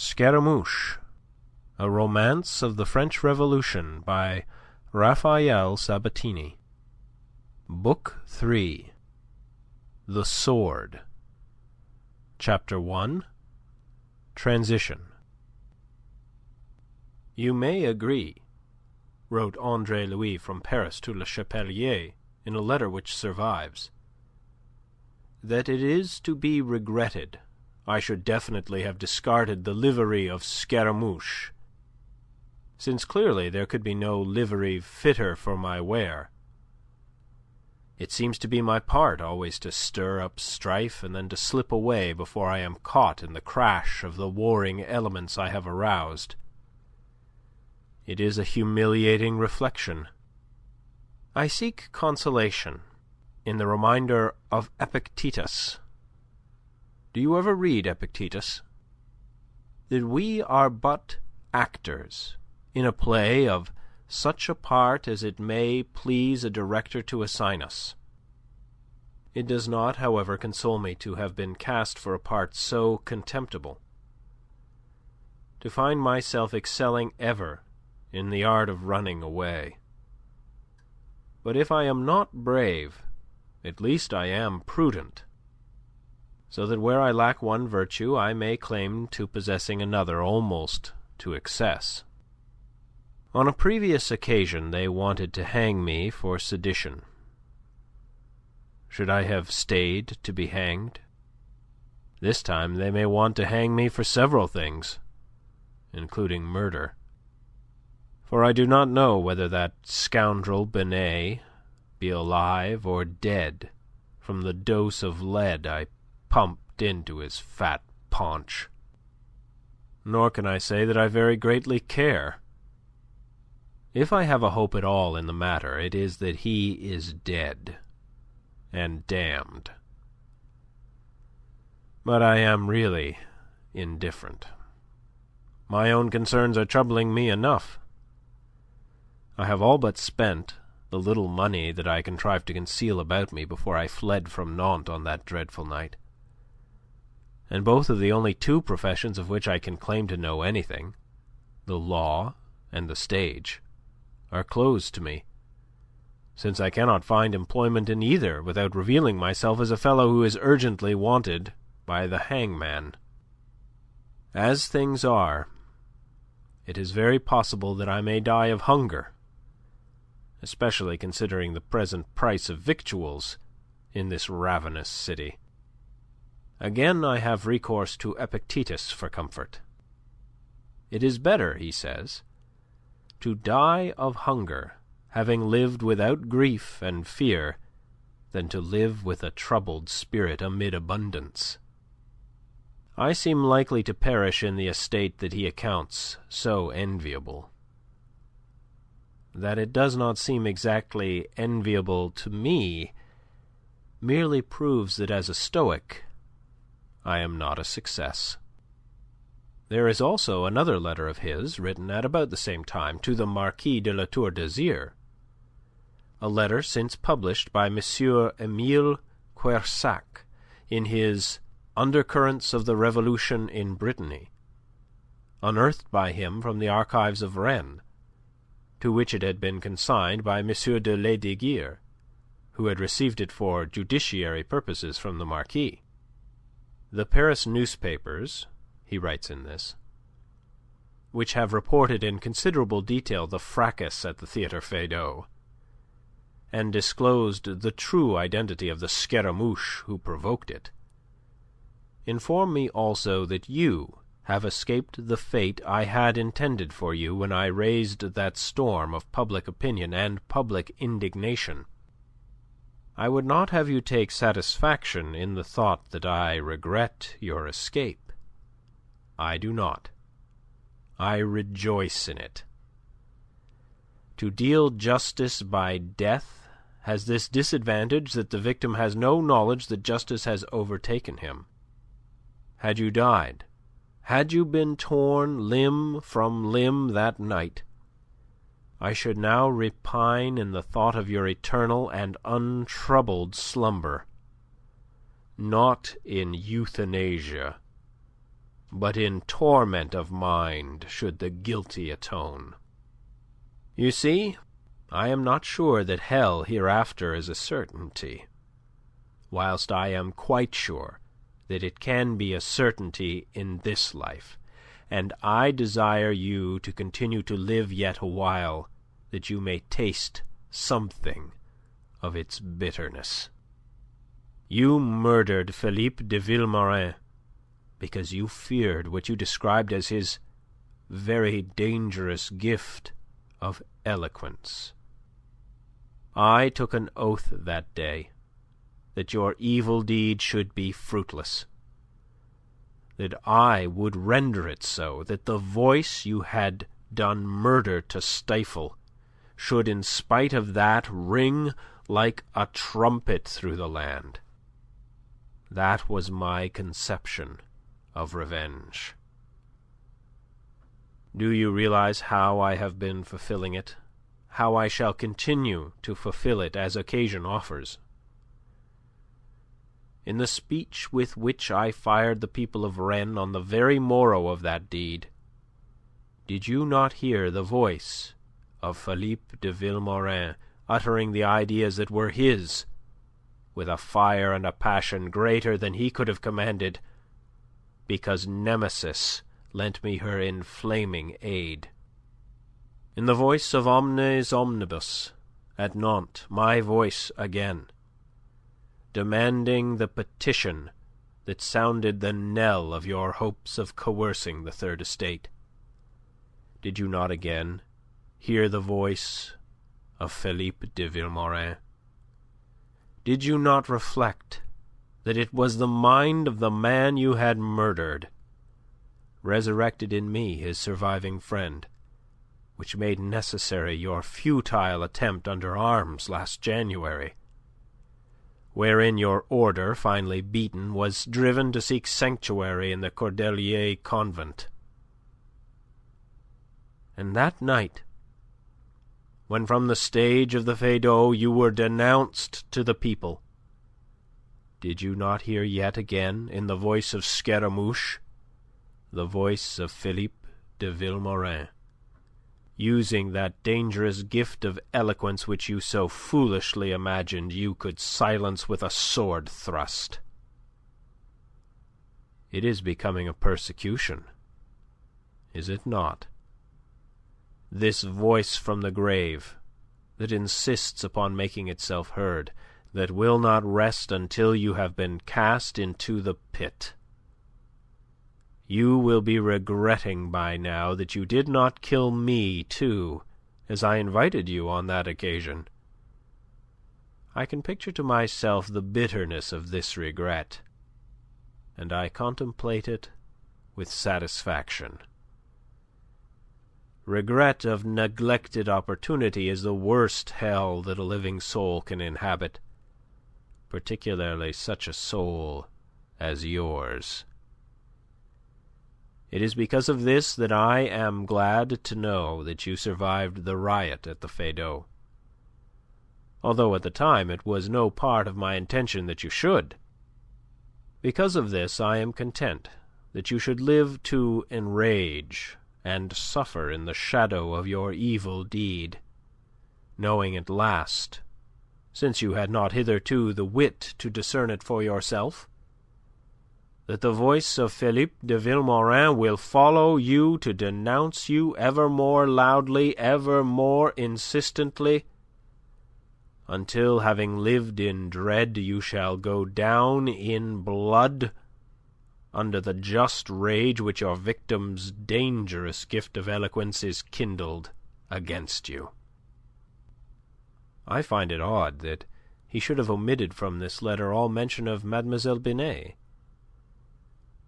Scaramouche, a romance of the French Revolution by Raphael Sabatini. Book 3. The Sword. Chapter 1. Transition. "You may agree," wrote Andre Louis from Paris to Le Chapelier in a letter which survives, "that it is to be regretted I should definitely have discarded the livery of Scaramouche, since clearly there could be no livery fitter for my wear. It seems to be my part always to stir up strife and then to slip away before I am caught in the crash of the warring elements I have aroused. It is a humiliating reflection. I seek consolation in the reminder of Epictetus. Do you ever read Epictetus? That we are but actors in a play of such a part as it may please a director to assign us. It does not, however, console me to have been cast for a part so contemptible. To find myself excelling ever in the art of running away. But if I am not brave, at least I am prudent, so that where I lack one virtue I may claim to possessing another almost to excess. On a previous occasion they wanted to hang me for sedition. Should I have stayed to be hanged? This time they may want to hang me for several things, including murder. For I do not know whether that scoundrel Binet be alive or dead from the dose of lead I pumped into his fat paunch. Nor can I say that I very greatly care. If I have a hope at all in the matter, it is that he is dead and damned. But I am really indifferent. My own concerns are troubling me enough. I have all but spent the little money that I contrived to conceal about me before I fled from Nantes on that dreadful night. And both of the only two professions of which I can claim to know anything, the law and the stage, are closed to me, since I cannot find employment in either without revealing myself as a fellow who is urgently wanted by the hangman. As things are, it is very possible that I may die of hunger, especially considering the present price of victuals in this ravenous city. Again I have recourse to Epictetus for comfort. It is better, he says, to die of hunger, having lived without grief and fear, than to live with a troubled spirit amid abundance. I seem likely to perish in the estate that he accounts so enviable. That it does not seem exactly enviable to me merely proves that as a Stoic I am not a success. There is also another letter of his, written at about the same time, to the Marquis de La Tour d'Azyr, a letter since published by M. Émile Quersac in his Undercurrents of the Revolution in Brittany, unearthed by him from the archives of Rennes, to which it had been consigned by M. de Lesdiguières, who had received it for judiciary purposes from the Marquis. The Paris newspapers, he writes in this, which have reported in considerable detail the fracas at the Theatre Feydeau, and disclosed the true identity of the Scaramouche who provoked it, inform me also that you have escaped the fate I had intended for you when I raised that storm of public opinion and public indignation. I would not have you take satisfaction in the thought that I regret your escape. I do not. I rejoice in it. To deal justice by death has this disadvantage that the victim has no knowledge that justice has overtaken him. Had you died, had you been torn limb from limb that night, I should now repine in the thought of your eternal and untroubled slumber, not in euthanasia, but in torment of mind should the guilty atone. You see, I am not sure that hell hereafter is a certainty, whilst I am quite sure that it can be a certainty in this life, and I desire you to continue to live yet a while, that you may taste something of its bitterness. You murdered Philippe de Vilmorin because you feared what you described as his very dangerous gift of eloquence. I took an oath that day that your evil deed should be fruitless, that I would render it so, that the voice you had done murder to stifle should in spite of that ring like a trumpet through the land. That was my conception of revenge. Do you realize how I have been fulfilling it, how I shall continue to fulfill it as occasion offers? In the speech with which I fired the people of Rennes on the very morrow of that deed, did you not hear the voice of Philippe de Vilmorin uttering the ideas that were his, with a fire and a passion greater than he could have commanded, because Nemesis lent me her inflaming aid? In the voice of Omnes Omnibus at Nantes, my voice again, demanding the petition that sounded the knell of your hopes of coercing the Third Estate, did you not again hear the voice of Philippe de Vilmorin? Did you not reflect that it was the mind of the man you had murdered, resurrected in me, his surviving friend, which made necessary your futile attempt under arms last January, wherein your order, finally beaten, was driven to seek sanctuary in the Cordelier convent? And that night, when from the stage of the Feydau you were denounced to the people, did you not hear yet again, in the voice of Scaramouche, the voice of Philippe de Vilmorin, using that dangerous gift of eloquence which you so foolishly imagined you could silence with a sword thrust? It is becoming a persecution, is it not? This voice from the grave, that insists upon making itself heard, that will not rest until you have been cast into the pit. You will be regretting by now that you did not kill me too, as I invited you on that occasion. I can picture to myself the bitterness of this regret, and I contemplate it with satisfaction. Regret of neglected opportunity is the worst hell that a living soul can inhabit, particularly such a soul as yours. It is because of this that I am glad to know that you survived the riot at the Feydau, although at the time it was no part of my intention that you should. Because of this I am content that you should live to enrage and suffer in the shadow of your evil deed, knowing at last, since you had not hitherto the wit to discern it for yourself, that the voice of Philippe de Vilmorin will follow you to denounce you ever more loudly, ever more insistently, until, having lived in dread, you shall go down in blood under the just rage which your victim's dangerous gift of eloquence is kindled against you. I find it odd that he should have omitted from this letter all mention of Mademoiselle Binet,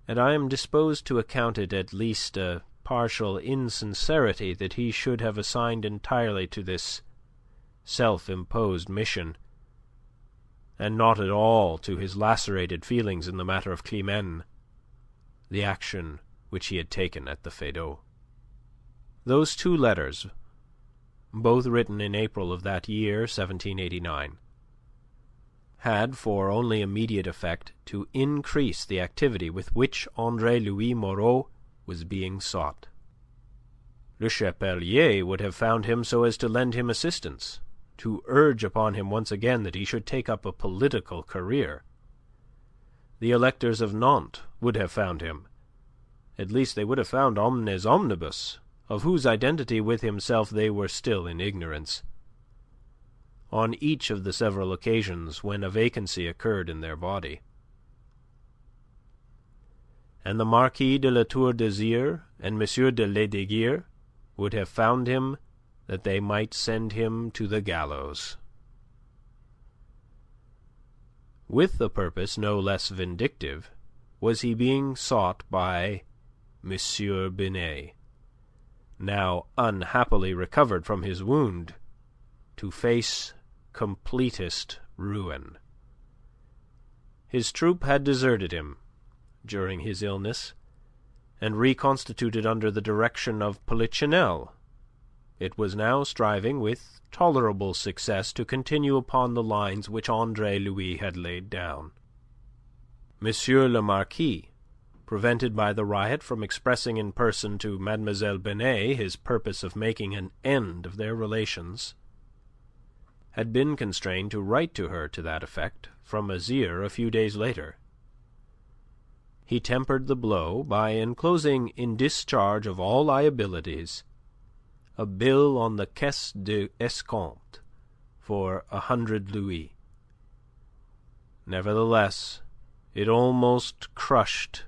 and I am disposed to account it at least a partial insincerity that he should have assigned entirely to this self-imposed mission, and not at all to his lacerated feelings in the matter of Climene, the action which he had taken at the Feydau. Those two letters, both written in April of that year, 1789, had for only immediate effect to increase the activity with which Andre Louis Moreau was being sought. Le Chapelier would have found him so as to lend him assistance, to urge upon him once again that he should take up a political career. The electors of Nantes would have found him. At least they would have found Omnes Omnibus, of whose identity with himself they were still in ignorance, on each of the several occasions when a vacancy occurred in their body. And the Marquis de La Tour d'Azyr and M. de Lesdiguieres would have found him that they might send him to the gallows. With a purpose no less vindictive was he being sought by M. Binet, now unhappily recovered from his wound, to face completest ruin. His troop had deserted him during his illness, and reconstituted under the direction of Polichinelle, it was now striving with tolerable success to continue upon the lines which Andre Louis had laid down. Monsieur le Marquis, prevented by the riot from expressing in person to Mademoiselle Binet his purpose of making an end of their relations, had been constrained to write to her to that effect from Azyr a few days later. He tempered the blow by enclosing in discharge of all liabilities a bill on the Caisse d'Escompte for 100 louis. Nevertheless, it almost crushed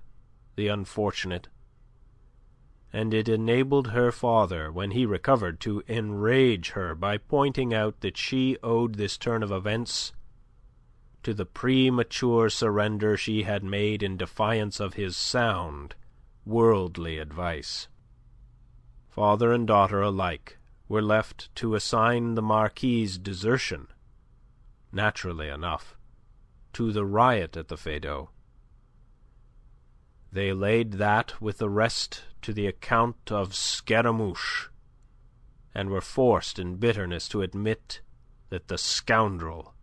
the unfortunate, and it enabled her father, when he recovered, to enrage her by pointing out that she owed this turn of events to the premature surrender she had made in defiance of his sound, worldly advice. Father and daughter alike were left to assign the Marquis' desertion, naturally enough, to the riot at the Feydau. They laid that with the rest to the account of Scaramouche, and were forced in bitterness to admit that the scoundrel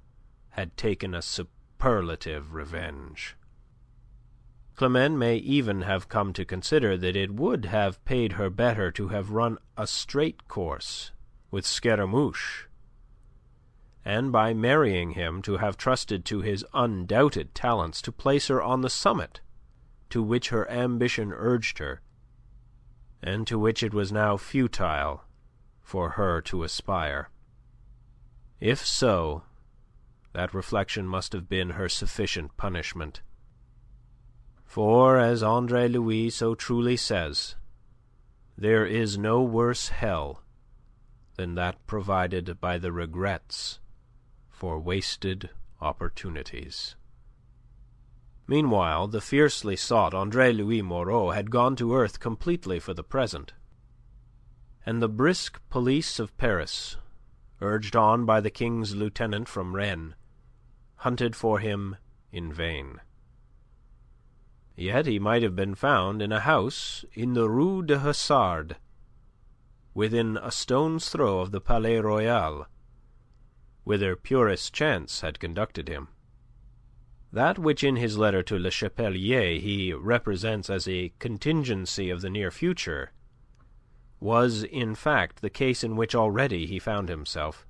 had taken a superlative revenge. Climene may even have come to consider that it would have paid her better to have run a straight course with Scaramouche, and by marrying him to have trusted to his undoubted talents to place her on the summit to which her ambition urged her, and to which it was now futile for her to aspire. If so, that reflection must have been her sufficient punishment. For, as Andre Louis so truly says, there is no worse hell than that provided by the regrets for wasted opportunities. Meanwhile, the fiercely sought Andre Louis Moreau had gone to earth completely for the present, and the brisk police of Paris, urged on by the King's lieutenant from Rennes, hunted for him in vain. Yet he might have been found in a house in the Rue de Hussard, within a stone's throw of the Palais Royal, whither purest chance had conducted him. That which in his letter to Le Chapelier he represents as a contingency of the near future was, in fact, the case in which already he found himself.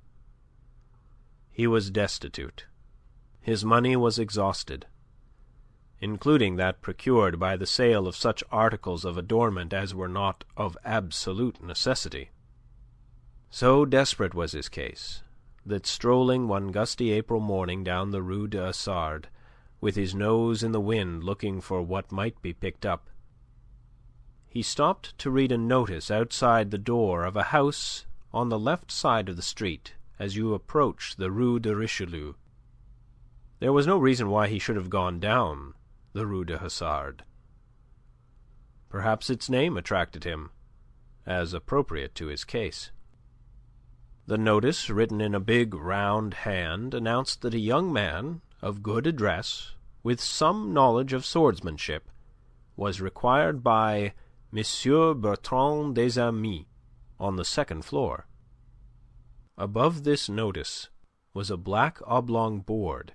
He was destitute. His money was exhausted, including that procured by the sale of such articles of adornment as were not of absolute necessity. So desperate was his case, that strolling one gusty April morning down the Rue de Hussard, with his nose in the wind looking for what might be picked up, he stopped to read a notice outside the door of a house on the left side of the street as you approach the Rue de Richelieu. There was no reason why he should have gone down the Rue de Hussard. Perhaps its name attracted him, as appropriate to his case. The notice, written in a big round hand, announced that a young man of good address, with some knowledge of swordsmanship, was required by Monsieur Bertrand des Amis on the second floor. Above this notice was a black oblong board,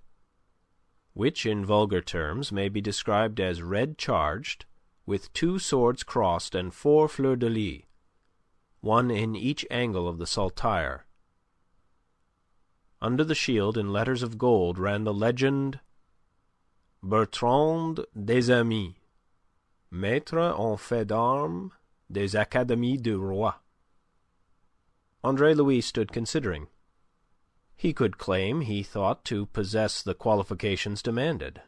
which in vulgar terms may be described as red charged, with 2 swords crossed and 4 fleurs-de-lis, one in each angle of the saltire. Under the shield in letters of gold ran the legend, Bertrand des Amis, Maître en fait d'armes des Académies du Roi. Andre Louis stood considering. He could claim, he thought, to possess the qualifications demanded.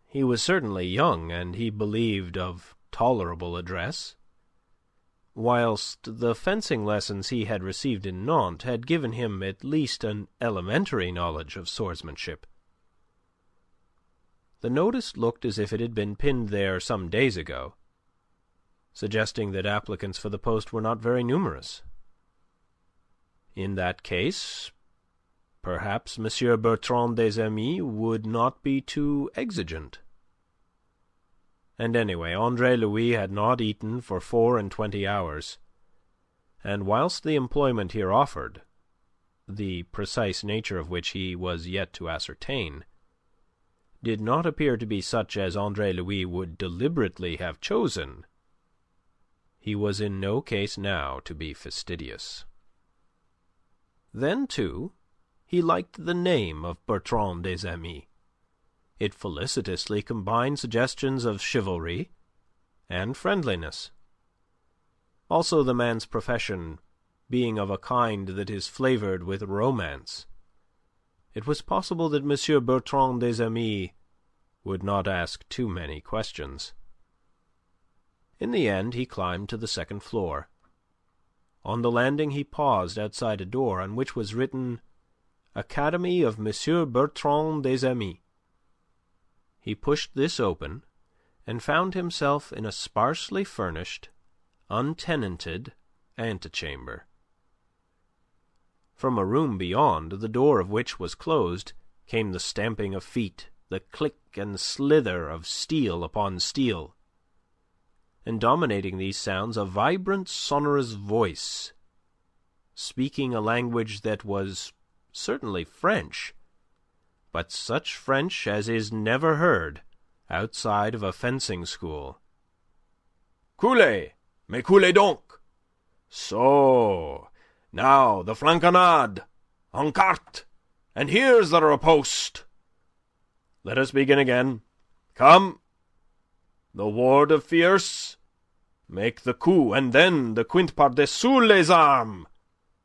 He was certainly young, and he believed of tolerable address, whilst the fencing lessons he had received in Nantes had given him at least an elementary knowledge of swordsmanship. The notice looked as if it had been pinned there some days ago, suggesting that applicants for the post were not very numerous. In that case, perhaps M. Bertrand des Amis would not be too exigent. And anyway, Andre Louis had not eaten for 24 hours, and whilst the employment here offered, the precise nature of which he was yet to ascertain, did not appear to be such as Andre Louis would deliberately have chosen, he was in no case now to be fastidious. Then, too, he liked the name of Bertrand des Amis. It felicitously combined suggestions of chivalry and friendliness. Also the man's profession being of a kind that is flavoured with romance, it was possible that M. Bertrand des Amis would not ask too many questions. In the end he climbed to the 2nd floor. On the landing he paused outside a door on which was written, Academy of M. Bertrand des Amis. He pushed this open, and found himself in a sparsely furnished, untenanted antechamber. From a room beyond, the door of which was closed, came the stamping of feet, the click and slither of steel upon steel, and dominating these sounds a vibrant, sonorous voice, speaking a language that was certainly French, but such French as is never heard outside of a fencing school. "Coulez, mais coulez donc! So, now the flanconnade, en carte, and here's the riposte. Let us begin again. Come, the ward of fierce, make the coup, and then the quinte par-dessous les armes.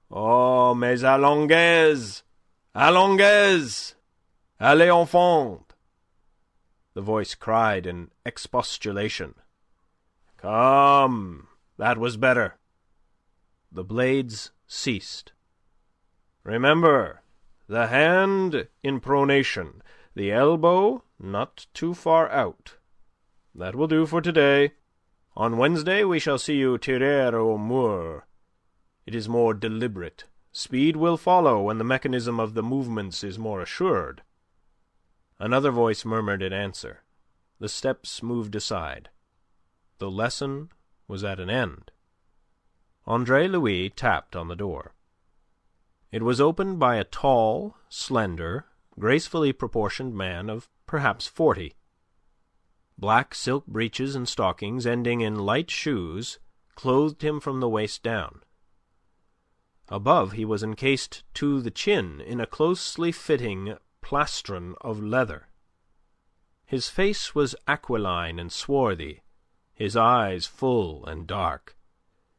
Oh, mais allongez, allongez, allez enfant!" The voice cried in expostulation. "Come, that was better." The blades ceased. "Remember, the hand in pronation, the elbow not too far out. That will do for today. On Wednesday we shall see you tirer au mur. It is more deliberate. Speed will follow when the mechanism of the movements is more assured." Another voice murmured in answer. The steps moved aside. The lesson was at an end. Andre Louis tapped on the door. It was opened by a tall, slender, gracefully proportioned man of perhaps 40. Black silk breeches and stockings ending in light shoes clothed him from the waist down. Above he was encased to the chin in a closely fitting plastron of leather. His face was aquiline and swarthy, his eyes full and dark,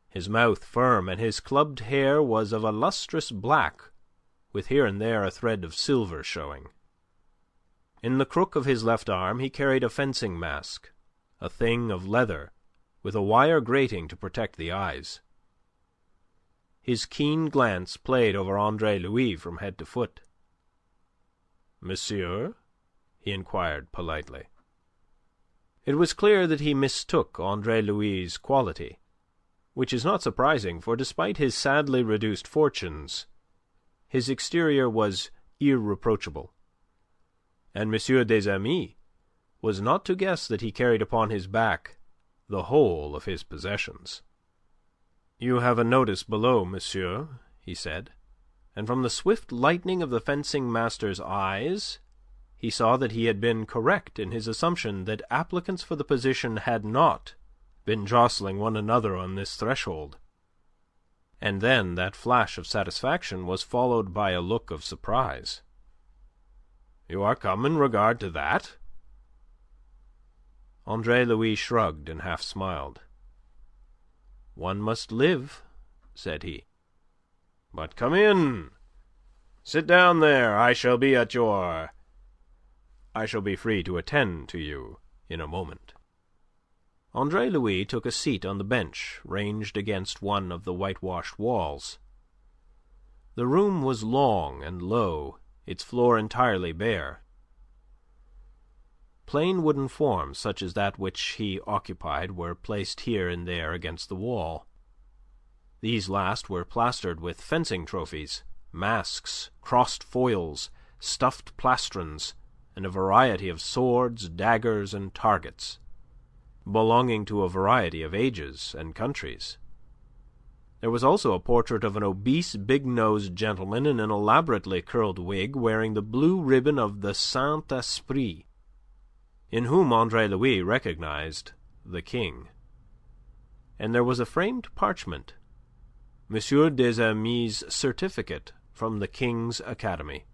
his mouth firm, and his clubbed hair was of a lustrous black, with here and there a thread of silver showing. In the crook of his left arm he carried a fencing mask, a thing of leather, with a wire grating to protect the eyes. His keen glance played over Andre Louis from head to foot. "Monsieur?" he inquired politely. It was clear that he mistook Andre Louis' quality, which is not surprising, for despite his sadly reduced fortunes, his exterior was irreproachable, and M. des Amis was not to guess that he carried upon his back the whole of his possessions. "You have a notice below, monsieur," he said, and from the swift lightning of the fencing master's eyes he saw that he had been correct in his assumption that applicants for the position had not been jostling one another on this threshold. And then that flash of satisfaction was followed by a look of surprise. "You are come in regard to that?" Andre Louis shrugged and half smiled. "One must live," said he. "But come in. Sit down there. I shall be free to attend to you in a moment." Andre Louis took a seat on the bench ranged against one of the whitewashed walls. The room was long and low, its floor entirely bare. Plain wooden forms, such as that which he occupied, were placed here and there against the wall. These last were plastered with fencing trophies, masks, crossed foils, stuffed plastrons, and a variety of swords, daggers, and targets, belonging to a variety of ages and countries. There was also a portrait of an obese, big-nosed gentleman in an elaborately curled wig, wearing the blue ribbon of the Saint-Esprit, in whom Andre Louis recognized the king. And there was a framed parchment, M. des Amis' certificate from the King's Academy.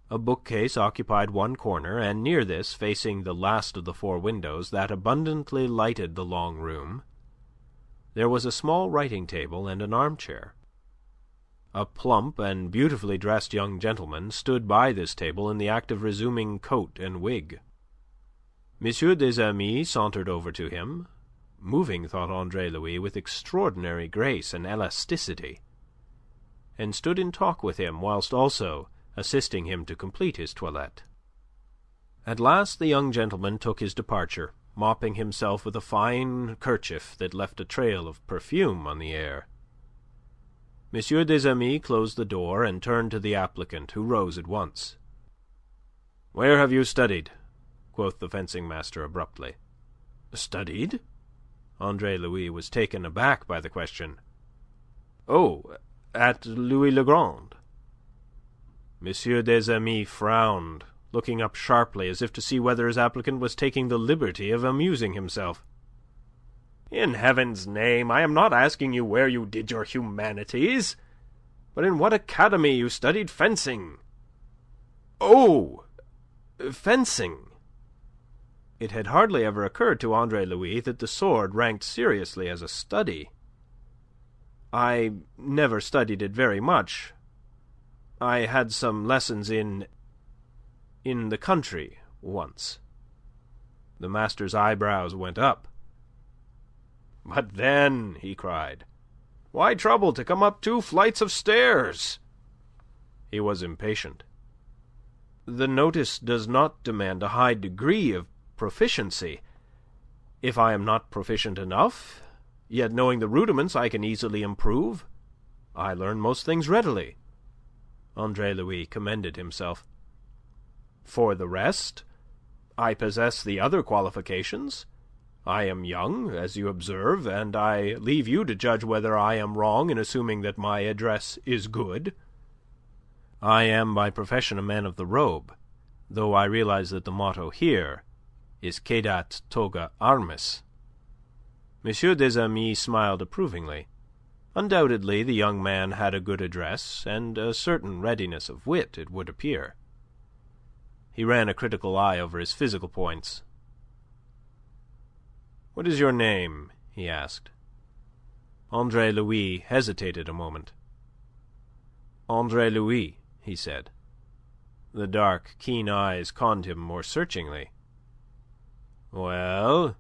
A bookcase occupied one corner, and near this, facing the last of the four windows that abundantly lighted the long room, there was a small writing-table and an armchair. A plump and beautifully dressed young gentleman stood by this table in the act of resuming coat and wig. M. des Amis sauntered over to him, moving, thought Andre Louis, with extraordinary grace and elasticity, and stood in talk with him whilst also assisting him to complete his toilette. At last the young gentleman took his departure, mopping himself with a fine kerchief that left a trail of perfume on the air. M. des Amis closed the door and turned to the applicant, who rose at once. "Where have you studied?" quoth the fencing-master abruptly. "Studied?" Andre Louis was taken aback by the question. "Oh, at Louis le Grand." M. des Amis frowned, looking up sharply as if to see whether his applicant was taking the liberty of amusing himself. "In heaven's name, I am not asking you where you did your humanities, but in what academy you studied fencing." "Oh, fencing." It had hardly ever occurred to Andre Louis that the sword ranked seriously as a study. "I never studied it very much. I had some lessons in the country once." The master's eyebrows went up. "But then," he cried, "why trouble to come up 2 flights of stairs?" He was impatient. "The notice does not demand a high degree of proficiency. If I am not proficient enough, yet knowing the rudiments I can easily improve. I learn most things readily." Andre Louis commended himself. "For the rest, I possess the other qualifications. I am young, as you observe, and I leave you to judge whether I am wrong in assuming that my address is good. I am by profession a man of the robe, though I realize that the motto here is cedat toga armis." M. des Amis smiled approvingly. Undoubtedly the young man had a good address and a certain readiness of wit, it would appear. He ran a critical eye over his physical points. "What is your name?" he asked. Andre Louis hesitated a moment. "Andre Louis," he said. The dark, keen eyes conned him more searchingly. "Well,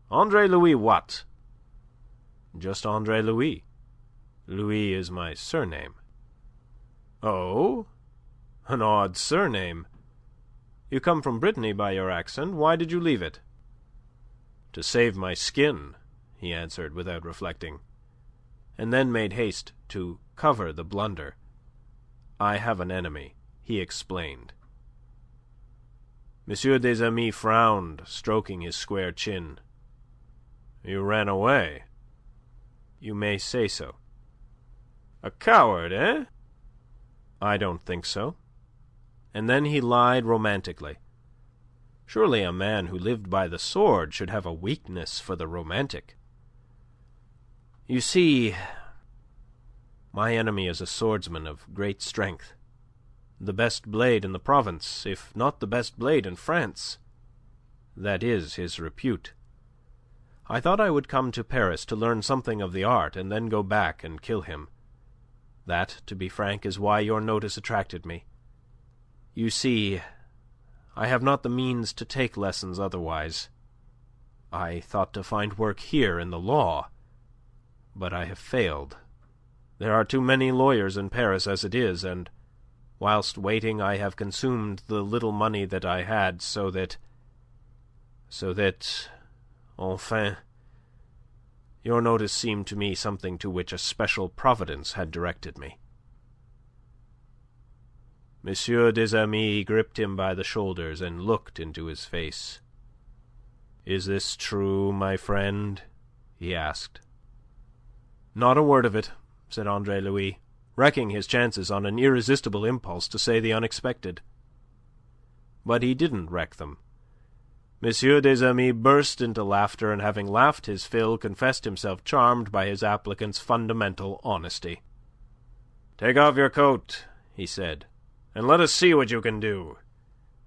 Andre Louis what?" "Just Andre Louis. Louis is my surname." "Oh? An odd surname. You come from Brittany by your accent. Why did you leave it?" "To save my skin," he answered without reflecting, and then made haste to cover the blunder. "I have an enemy," he explained. M. des Amis frowned, stroking his square chin. "You ran away?" "You may say so." "A coward, eh?" "I don't think so." and then he lied romantically. Surely a man who lived by the sword should have a weakness for the romantic. You see, my enemy is a swordsman of great strength, the best blade in the province, if not the best blade in France. That is his repute. I thought I would come to Paris to learn something of the art, and then go back and kill him. That, to be frank, is why your notice attracted me. You see, I have not the means to take lessons otherwise. I thought to find work here in the law, but I have failed. There are too many lawyers in Paris as it is, and whilst waiting I have consumed the little money that I had, so that, enfin, your notice seemed to me something to which a special providence had directed me." M. des Amis gripped him by the shoulders and looked into his face. "Is this true, my friend?" he asked. "Not a word of it," said Andre Louis, wrecking his chances on an irresistible impulse to say the unexpected. But he didn't wreck them. M. des Amis burst into laughter, and having laughed his fill, confessed himself charmed by his applicant's fundamental honesty. "Take off your coat," he said, "and let us see what you can do.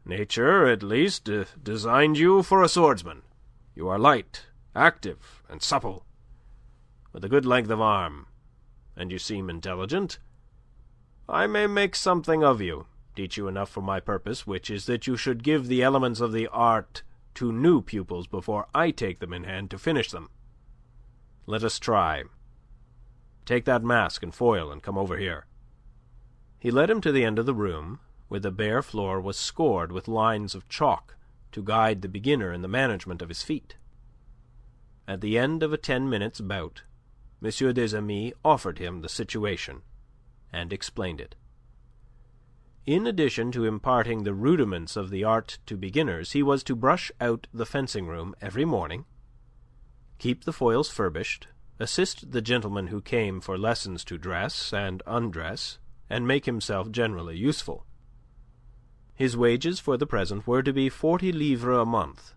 Nature, at least, designed you for a swordsman. You are light, active, and supple, with a good length of arm, and you seem intelligent. I may make something of you, teach you enough for my purpose, which is that you should give the elements of the art to new pupils before I take them in hand to finish them. Let us try. Take that mask and foil and come over here." He led him to the end of the room, where the bare floor was scored with lines of chalk to guide the beginner in the management of his feet. At the end of a 10-minutes bout, M. des Amis offered him the situation, and explained it. In addition to imparting the rudiments of the art to beginners, he was to brush out the fencing-room every morning, keep the foils furbished, assist the gentlemen who came for lessons to dress and undress, and make himself generally useful. His wages for the present were to be 40 livres a month,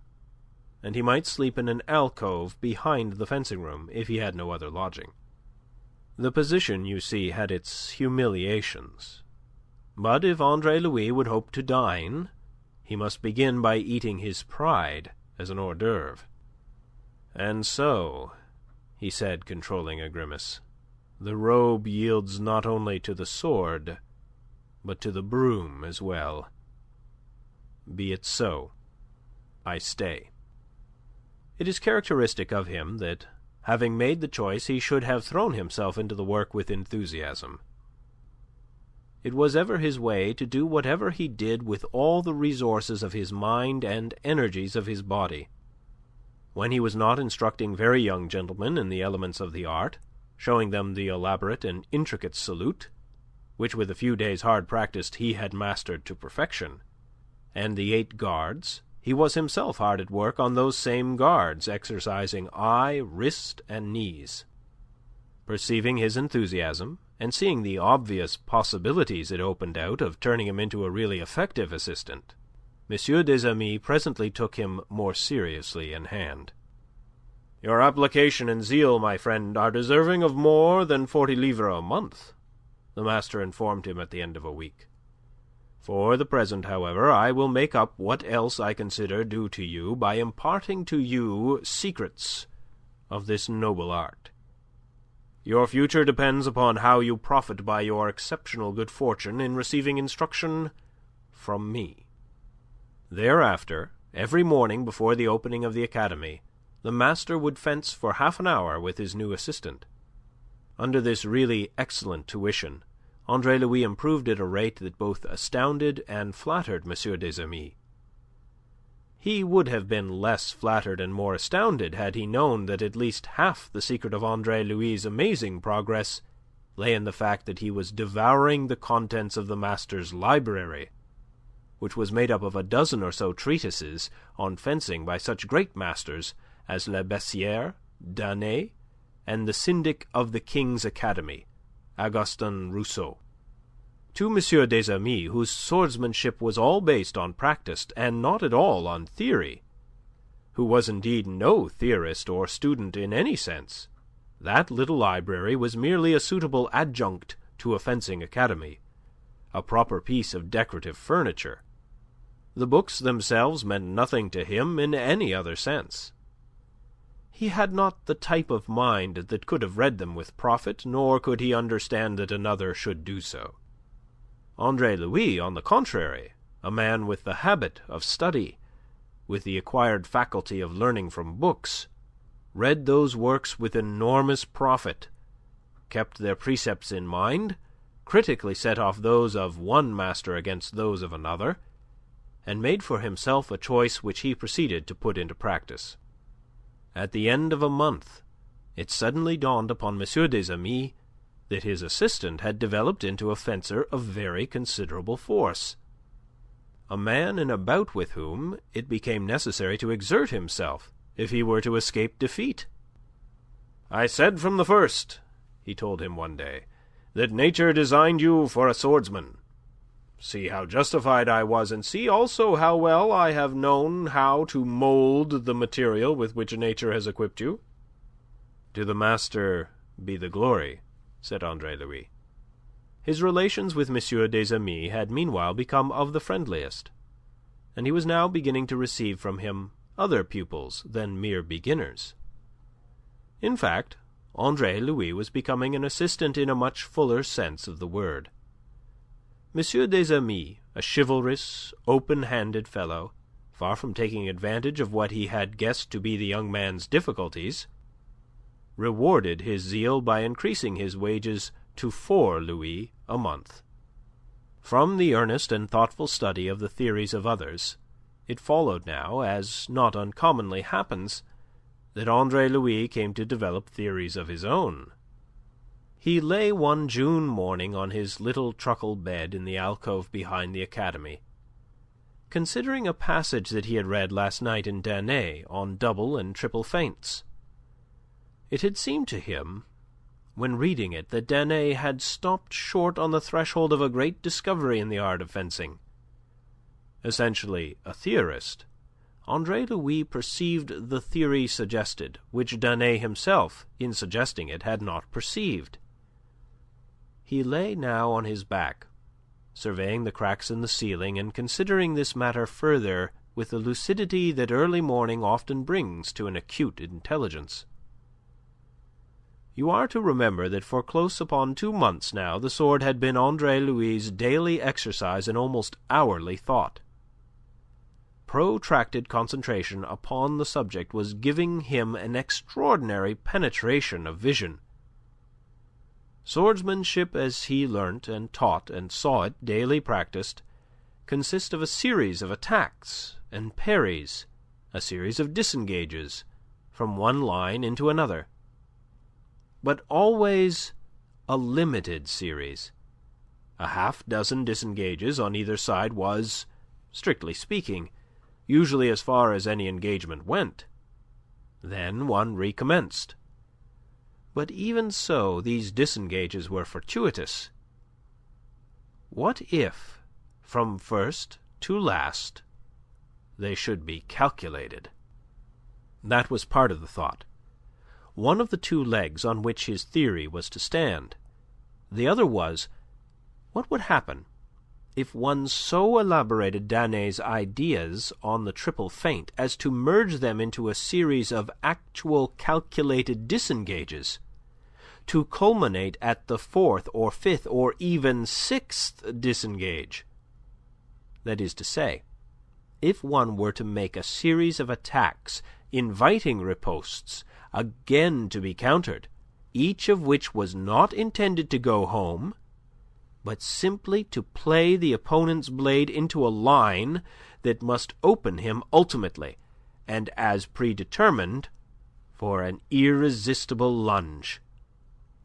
and he might sleep in an alcove behind the fencing-room if he had no other lodging. The position, you see, had its humiliations. But if Andre Louis would hope to dine, he must begin by eating his pride as an hors d'oeuvre. "And so," he said, controlling a grimace, "the robe yields not only to the sword, but to the broom as well. Be it so. I stay." It is characteristic of him that, having made the choice, he should have thrown himself into the work with enthusiasm. It was ever his way to do whatever he did with all the resources of his mind and energies of his body. When he was not instructing very young gentlemen in the elements of the art, showing them the elaborate and intricate salute, which with a few days' hard practice he had mastered to perfection, and the 8 guards, he was himself hard at work on those same guards, exercising eye, wrist, and knees. Perceiving his enthusiasm, and seeing the obvious possibilities it opened out of turning him into a really effective assistant, M. des Amis presently took him more seriously in hand. "Your application and zeal, my friend, are deserving of more than 40 livres a month," the master informed him at the end of a week. "For the present, however, I will make up what else I consider due to you by imparting to you secrets of this noble art. Your future depends upon how you profit by your exceptional good fortune in receiving instruction from me." Thereafter, every morning before the opening of the academy, the master would fence for half an hour with his new assistant. Under this really excellent tuition, Andre Louis improved at a rate that both astounded and flattered M. des Amis. He would have been less flattered and more astounded had he known that at least half the secret of Andre Louis' amazing progress lay in the fact that he was devouring the contents of the master's library, which was made up of a dozen or so treatises on fencing by such great masters as La Bessière, Danet, and the syndic of the King's Academy, Augustin Rousseau. to M. des Amis, whose swordsmanship was all based on practice and not at all on theory, who was indeed no theorist or student in any sense, that little library was merely a suitable adjunct to a fencing academy, a proper piece of decorative furniture. The books themselves meant nothing to him in any other sense. He had not the type of mind that could have read them with profit, nor could he understand that another should do so. Andre Louis, on the contrary, a man with the habit of study, with the acquired faculty of learning from books, read those works with enormous profit, kept their precepts in mind, critically set off those of one master against those of another, and made for himself a choice which he proceeded to put into practice. At the end of a month, it suddenly dawned upon M. des Amis that his assistant had developed into a fencer of very considerable force, a man in a bout with whom it became necessary to exert himself if he were to escape defeat. "I said from the first," he told him one day, "that nature designed you for a swordsman. See how justified I was, and see also how well I have known how to mould the material with which nature has equipped you." "To the master be the glory," said Andre Louis. His relations with M. des Amis had meanwhile become of the friendliest, and he was now beginning to receive from him other pupils than mere beginners. In fact, Andre Louis was becoming an assistant in a much fuller sense of the word. M. des Amis, a chivalrous, open-handed fellow, far from taking advantage of what he had guessed to be the young man's difficulties, rewarded his zeal by increasing his wages to 4 louis a month. From the earnest and thoughtful study of the theories of others, it followed now, as not uncommonly happens, that Andre Louis came to develop theories of his own. He lay one June morning on his little truckle bed in the alcove behind the academy, considering a passage that he had read last night in Danae on double and triple feints. It had seemed to him, when reading it, that Danae had stopped short on the threshold of a great discovery in the art of fencing. Essentially a theorist, Andre Louis perceived the theory suggested, which Danae himself, in suggesting it, had not perceived. He lay now on his back, surveying the cracks in the ceiling and considering this matter further with the lucidity that early morning often brings to an acute intelligence. You are to remember that for close upon 2 months now the sword had been Andre Louis' daily exercise and almost hourly thought. Protracted concentration upon the subject was giving him an extraordinary penetration of vision. Swordsmanship, as he learnt and taught and saw it daily practised, consists of a series of attacks and parries, a series of disengages, from one line into another. But always a limited series. A half-dozen disengages on either side was, strictly speaking, usually as far as any engagement went. Then one recommenced. But even so, these disengages were fortuitous. What if, from first to last, they should be calculated? That was part of the thought. One of the 2 legs on which his theory was to stand. The other was, what would happen if one so elaborated Danae's ideas on the triple feint as to merge them into a series of actual calculated disengages, to culminate at the 4th or 5th or even 6th disengage? That is to say, if one were to make a series of attacks inviting riposts, again to be countered, each of which was not intended to go home, but simply to play the opponent's blade into a line that must open him ultimately, and as predetermined, for an irresistible lunge.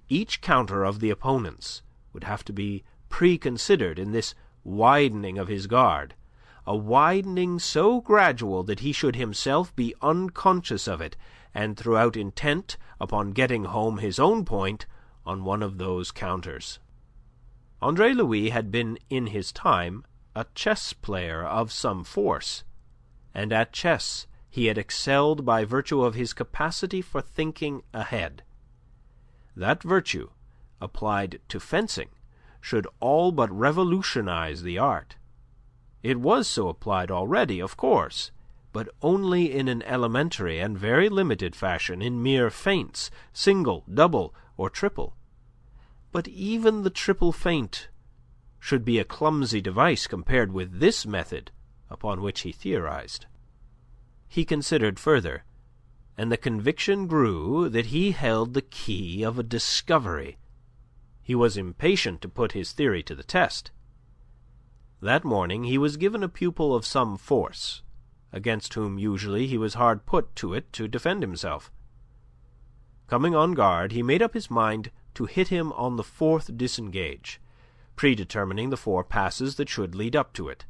Each counter of the opponent's would have to be preconsidered in this widening of his guard, a widening so gradual that he should himself be unconscious of it, and throughout intent upon getting home his own point on one of those counters. Andre Louis had been in his time a chess player of some force, and at chess he had excelled by virtue of his capacity for thinking ahead. That virtue, applied to fencing, should all but revolutionize the art. It was so applied already, of course, but only in an elementary and very limited fashion, in mere feints, single, double, or triple. But even the triple feint should be a clumsy device compared with this method upon which he theorized. He considered further, and the conviction grew that he held the key of a discovery. He was impatient to put his theory to the test. That morning he was given a pupil of some force, against whom usually he was hard put to it to defend himself. Coming on guard, he made up his mind to hit him on the fourth disengage, predetermining the 4 passes that should lead up to it.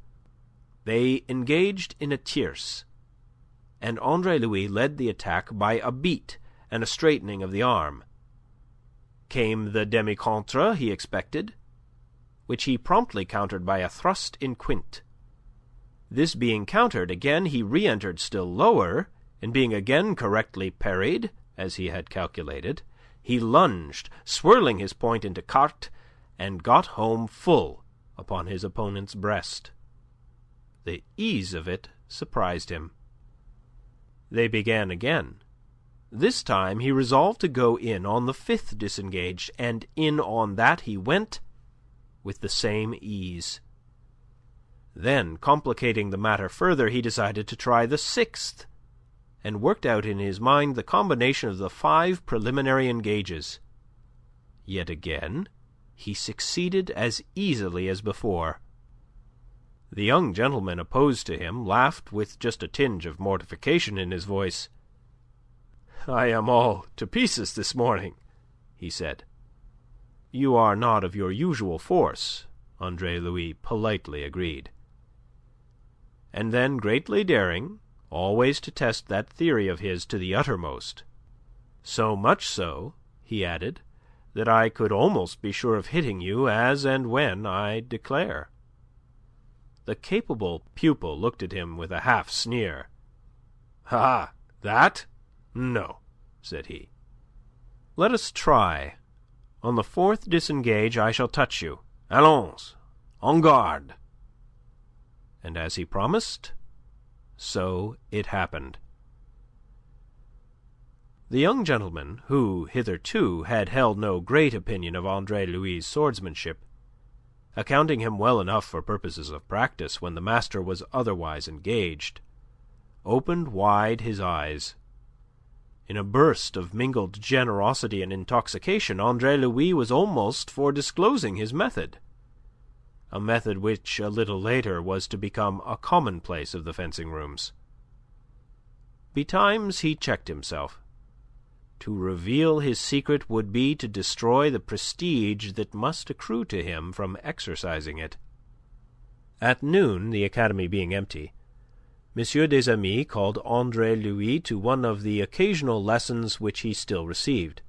They engaged in a tierce, and Andre Louis led the attack by a beat and a straightening of the arm. Came the demi-contre he expected, which he promptly countered by a thrust in quint. This being countered, again he re-entered still lower, and being again correctly parried, as he had calculated, he lunged, swirling his point into carte, and got home full upon his opponent's breast. The ease of it surprised him. They began again. This time he resolved to go in on the 5th disengage, and in on that he went with the same ease. Then, complicating the matter further, he decided to try the 6th, and worked out in his mind the combination of the 5 preliminary engages. Yet again he succeeded as easily as before. The young gentleman opposed to him laughed with just a tinge of mortification in his voice. "I am all to pieces this morning," he said. "You are not of your usual force," Andre Louis politely agreed. And then, greatly daring, always to test that theory of his to the uttermost. "So much so," he added, "that I could almost be sure of hitting you as and when I declare." The capable pupil looked at him with a half sneer. "Ah, that? No," said he. "Let us try. On the 4th disengage I shall touch you. Allons, en garde." And as he promised, so it happened. The young gentleman, who hitherto had held no great opinion of Andre Louis' swordsmanship, accounting him well enough for purposes of practice when the master was otherwise engaged, opened wide his eyes. In a burst of mingled generosity and intoxication, Andre Louis was almost for disclosing his method, a method which a little later was to become a commonplace of the fencing rooms. Betimes he checked himself. To reveal his secret would be to destroy the prestige that must accrue to him from exercising it. At noon, the academy being empty, M. des Amis called Andre Louis to one of the occasional lessons which he still received.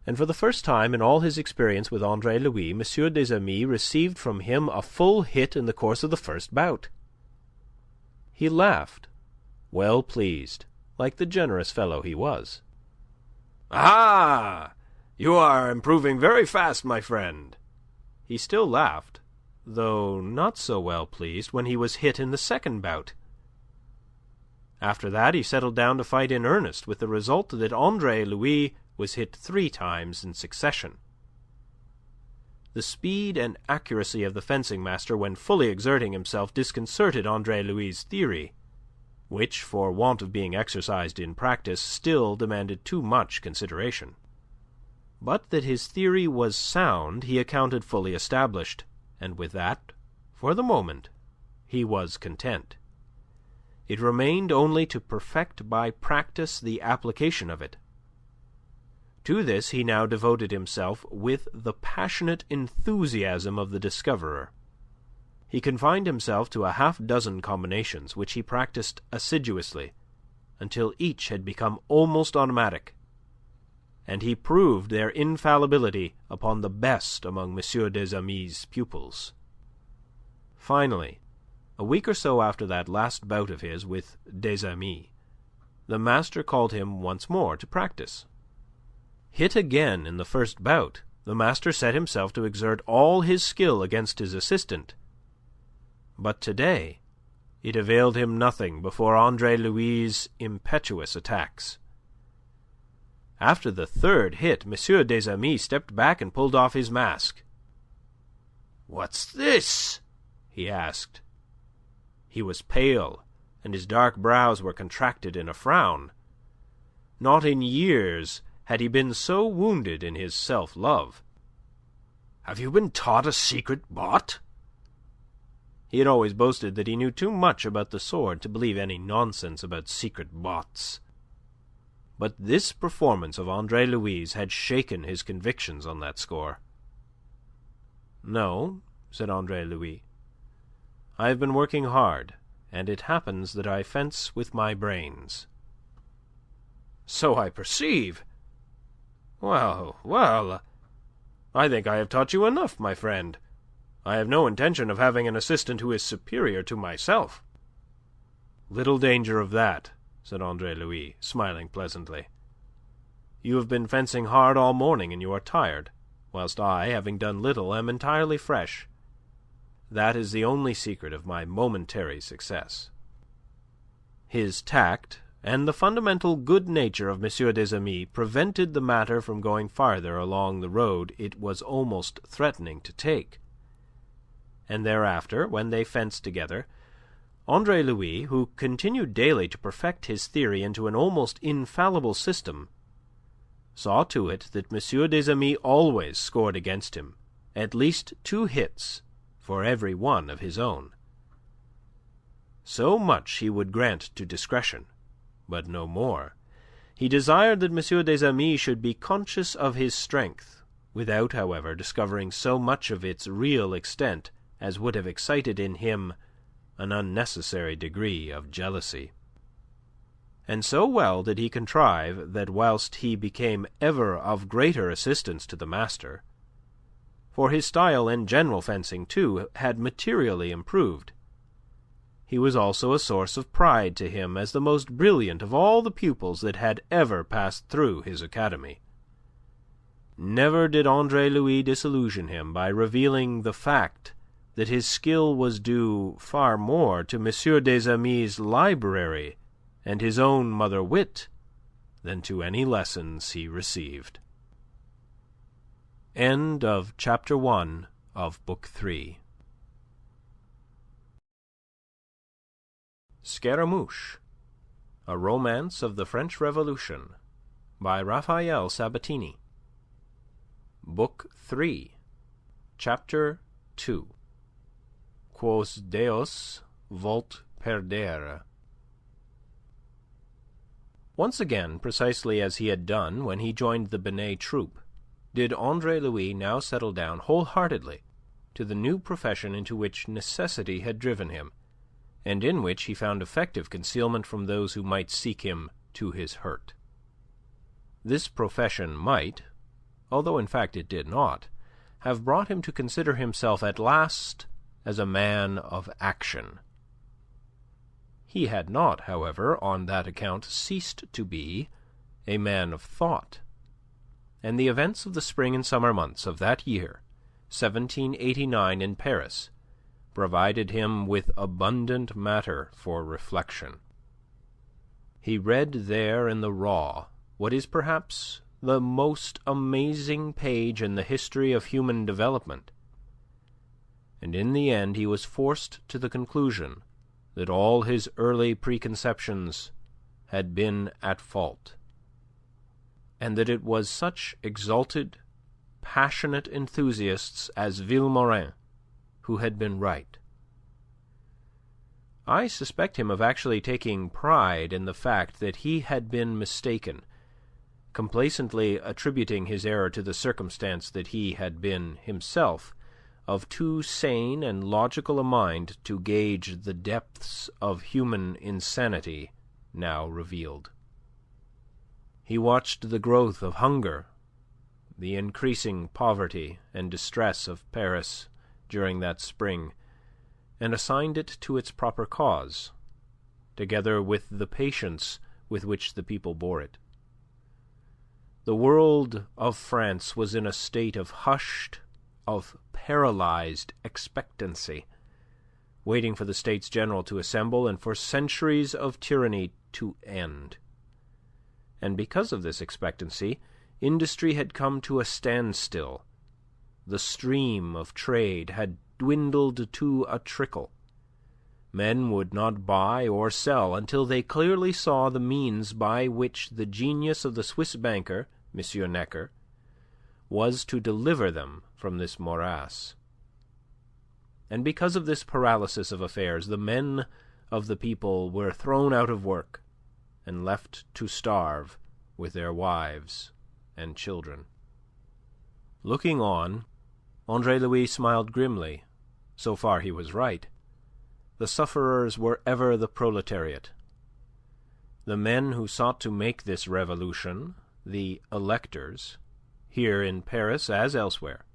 And for the first time in all his experience with Andre Louis, M. des Amis received from him a full hit in the course of the first bout. He laughed, well pleased, like the generous fellow he was. "Ah! You are improving very fast, my friend." He still laughed, though not so well pleased when he was hit in the second bout. After that he settled down to fight in earnest, with the result that Andre Louis was hit 3 times in succession. The speed and accuracy of the fencing master when fully exerting himself disconcerted Andre Louis' theory, which, for want of being exercised in practice, still demanded too much consideration. But that his theory was sound he accounted fully established, and with that, for the moment, he was content. It remained only to perfect by practice the application of it. To this he now devoted himself with the passionate enthusiasm of the discoverer. He confined himself to a half-dozen combinations, which he practised assiduously, until each had become almost automatic, and he proved their infallibility upon the best among M. des Amis' pupils. Finally, a week or so after that last bout of his with des Amis, the master called him once more to practice. Hit again in the first bout, the master set himself to exert all his skill against his assistant. But today it availed him nothing before Andre Louis' impetuous attacks. After the third hit, M. des Amis stepped back and pulled off his mask. "What's this?" he asked. He was pale, and his dark brows were contracted in a frown. Not in years had he been so wounded in his self-love. "Have you been taught a secret bot?" He had always boasted that he knew too much about the sword to believe any nonsense about secret bots. But this performance of Andre Louis had shaken his convictions on that score. "No," said Andre Louis. "I have been working hard, and it happens that I fence with my brains." "So I perceive. Well, well, I think I have taught you enough, my friend. I have no intention of having an assistant who is superior to myself." "Little danger of that," said Andre Louis, smiling pleasantly. "You have been fencing hard all morning, and you are tired, whilst I, having done little, am entirely fresh. That is the only secret of my momentary success." His tact and the fundamental good nature of M. des Amis prevented the matter from going farther along the road it was almost threatening to take. And thereafter, when they fenced together, Andre Louis, who continued daily to perfect his theory into an almost infallible system, saw to it that M. des Amis always scored against him at least 2 hits for every one of his own. So much he would grant to discretion, but no more. He desired that M. des Amis should be conscious of his strength, without, however, discovering so much of its real extent as would have excited in him an unnecessary degree of jealousy. And so well did he contrive that whilst he became ever of greater assistance to the master, for his style and general fencing, too, had materially improved, he was also a source of pride to him as the most brilliant of all the pupils that had ever passed through his academy. Never did Andre Louis disillusion him by revealing the fact that his skill was due far more to M. des Amis' library and his own mother wit than to any lessons he received. End of Chapter 1 of Book 3. Scaramouche, a Romance of the French Revolution, by Raphael Sabatini. Book 3, Chapter 2. Quos Deus vult perdere. Once again, precisely as he had done when he joined the Binet troupe, did Andre Louis now settle down wholeheartedly to the new profession into which necessity had driven him, and in which he found effective concealment from those who might seek him to his hurt. This profession might, although in fact it did not, have brought him to consider himself at last as a man of action. He had not, however, on that account ceased to be a man of thought, and the events of the spring and summer months of that year, 1789, in Paris, provided him with abundant matter for reflection. He read there in the raw what is perhaps the most amazing page in the history of human development, and in the end he was forced to the conclusion that all his early preconceptions had been at fault, and that it was such exalted, passionate enthusiasts as Vilmorin who had been right. I suspect him of actually taking pride in the fact that he had been mistaken, complacently attributing his error to the circumstance that he had been himself of too sane and logical a mind to gauge the depths of human insanity now revealed. He watched the growth of hunger, the increasing poverty and distress of Paris during that spring, and assigned it to its proper cause, together with the patience with which the people bore it. The world of France was in a state of hushed, of paralyzed expectancy, waiting for the States General to assemble and for centuries of tyranny to end. And because of this expectancy, industry had come to a standstill. The stream of trade had dwindled to a trickle. Men would not buy or sell until they clearly saw the means by which the genius of the Swiss banker, M. Necker, was to deliver them from this morass. And because of this paralysis of affairs, the men of the people were thrown out of work and left to starve with their wives and children. Looking on, Andre Louis smiled grimly. So far he was right. The sufferers were ever the proletariat. The men who sought to make this revolution, the electors, here in Paris as elsewhere,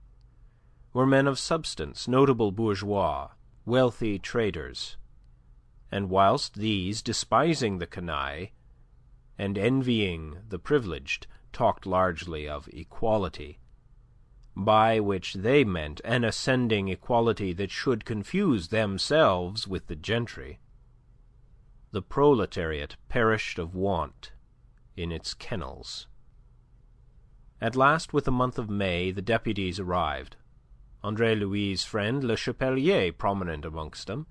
were men of substance, notable bourgeois, wealthy traders, and whilst these, despising the canaille and envying the privileged, talked largely of equality, by which they meant an ascending equality that should confuse themselves with the gentry, the proletariat perished of want in its kennels. At last, with the month of May, the deputies arrived, Andre Louis' friend Le Chapelier prominent amongst them,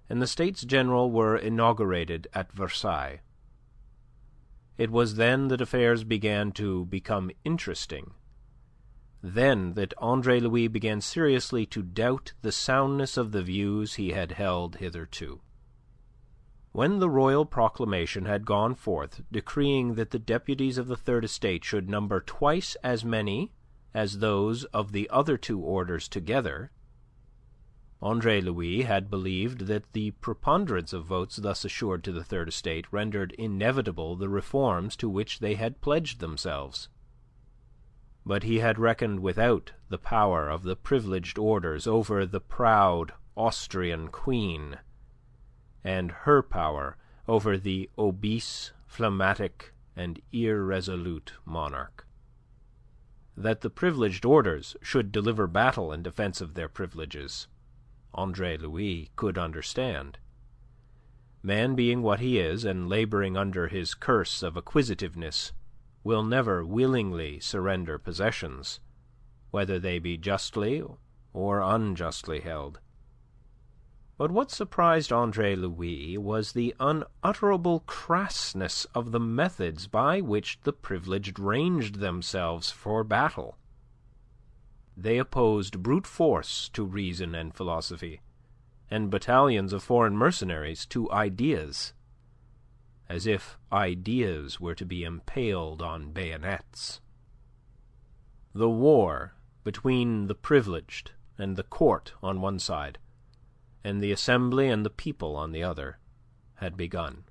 and the States General were inaugurated at Versailles. It was then that affairs began to become interesting, then that Andre Louis began seriously to doubt the soundness of the views he had held hitherto. When the royal proclamation had gone forth decreeing that the deputies of the Third Estate should number twice as many as those of the other two orders together, Andre Louis had believed that the preponderance of votes thus assured to the Third Estate rendered inevitable the reforms to which they had pledged themselves. But he had reckoned without the power of the privileged orders over the proud Austrian queen, and her power over the obese, phlegmatic, and irresolute monarch. That the privileged orders should deliver battle in defence of their privileges, Andre Louis could understand. Man being what he is, and labouring under his curse of acquisitiveness, will never willingly surrender possessions, whether they be justly or unjustly held. But what surprised Andre Louis was the unutterable crassness of the methods by which the privileged ranged themselves for battle. They opposed brute force to reason and philosophy, and battalions of foreign mercenaries to ideas, as if ideas were to be impaled on bayonets. The war between the privileged and the court on one side, and the Assembly and the people on the other, had begun.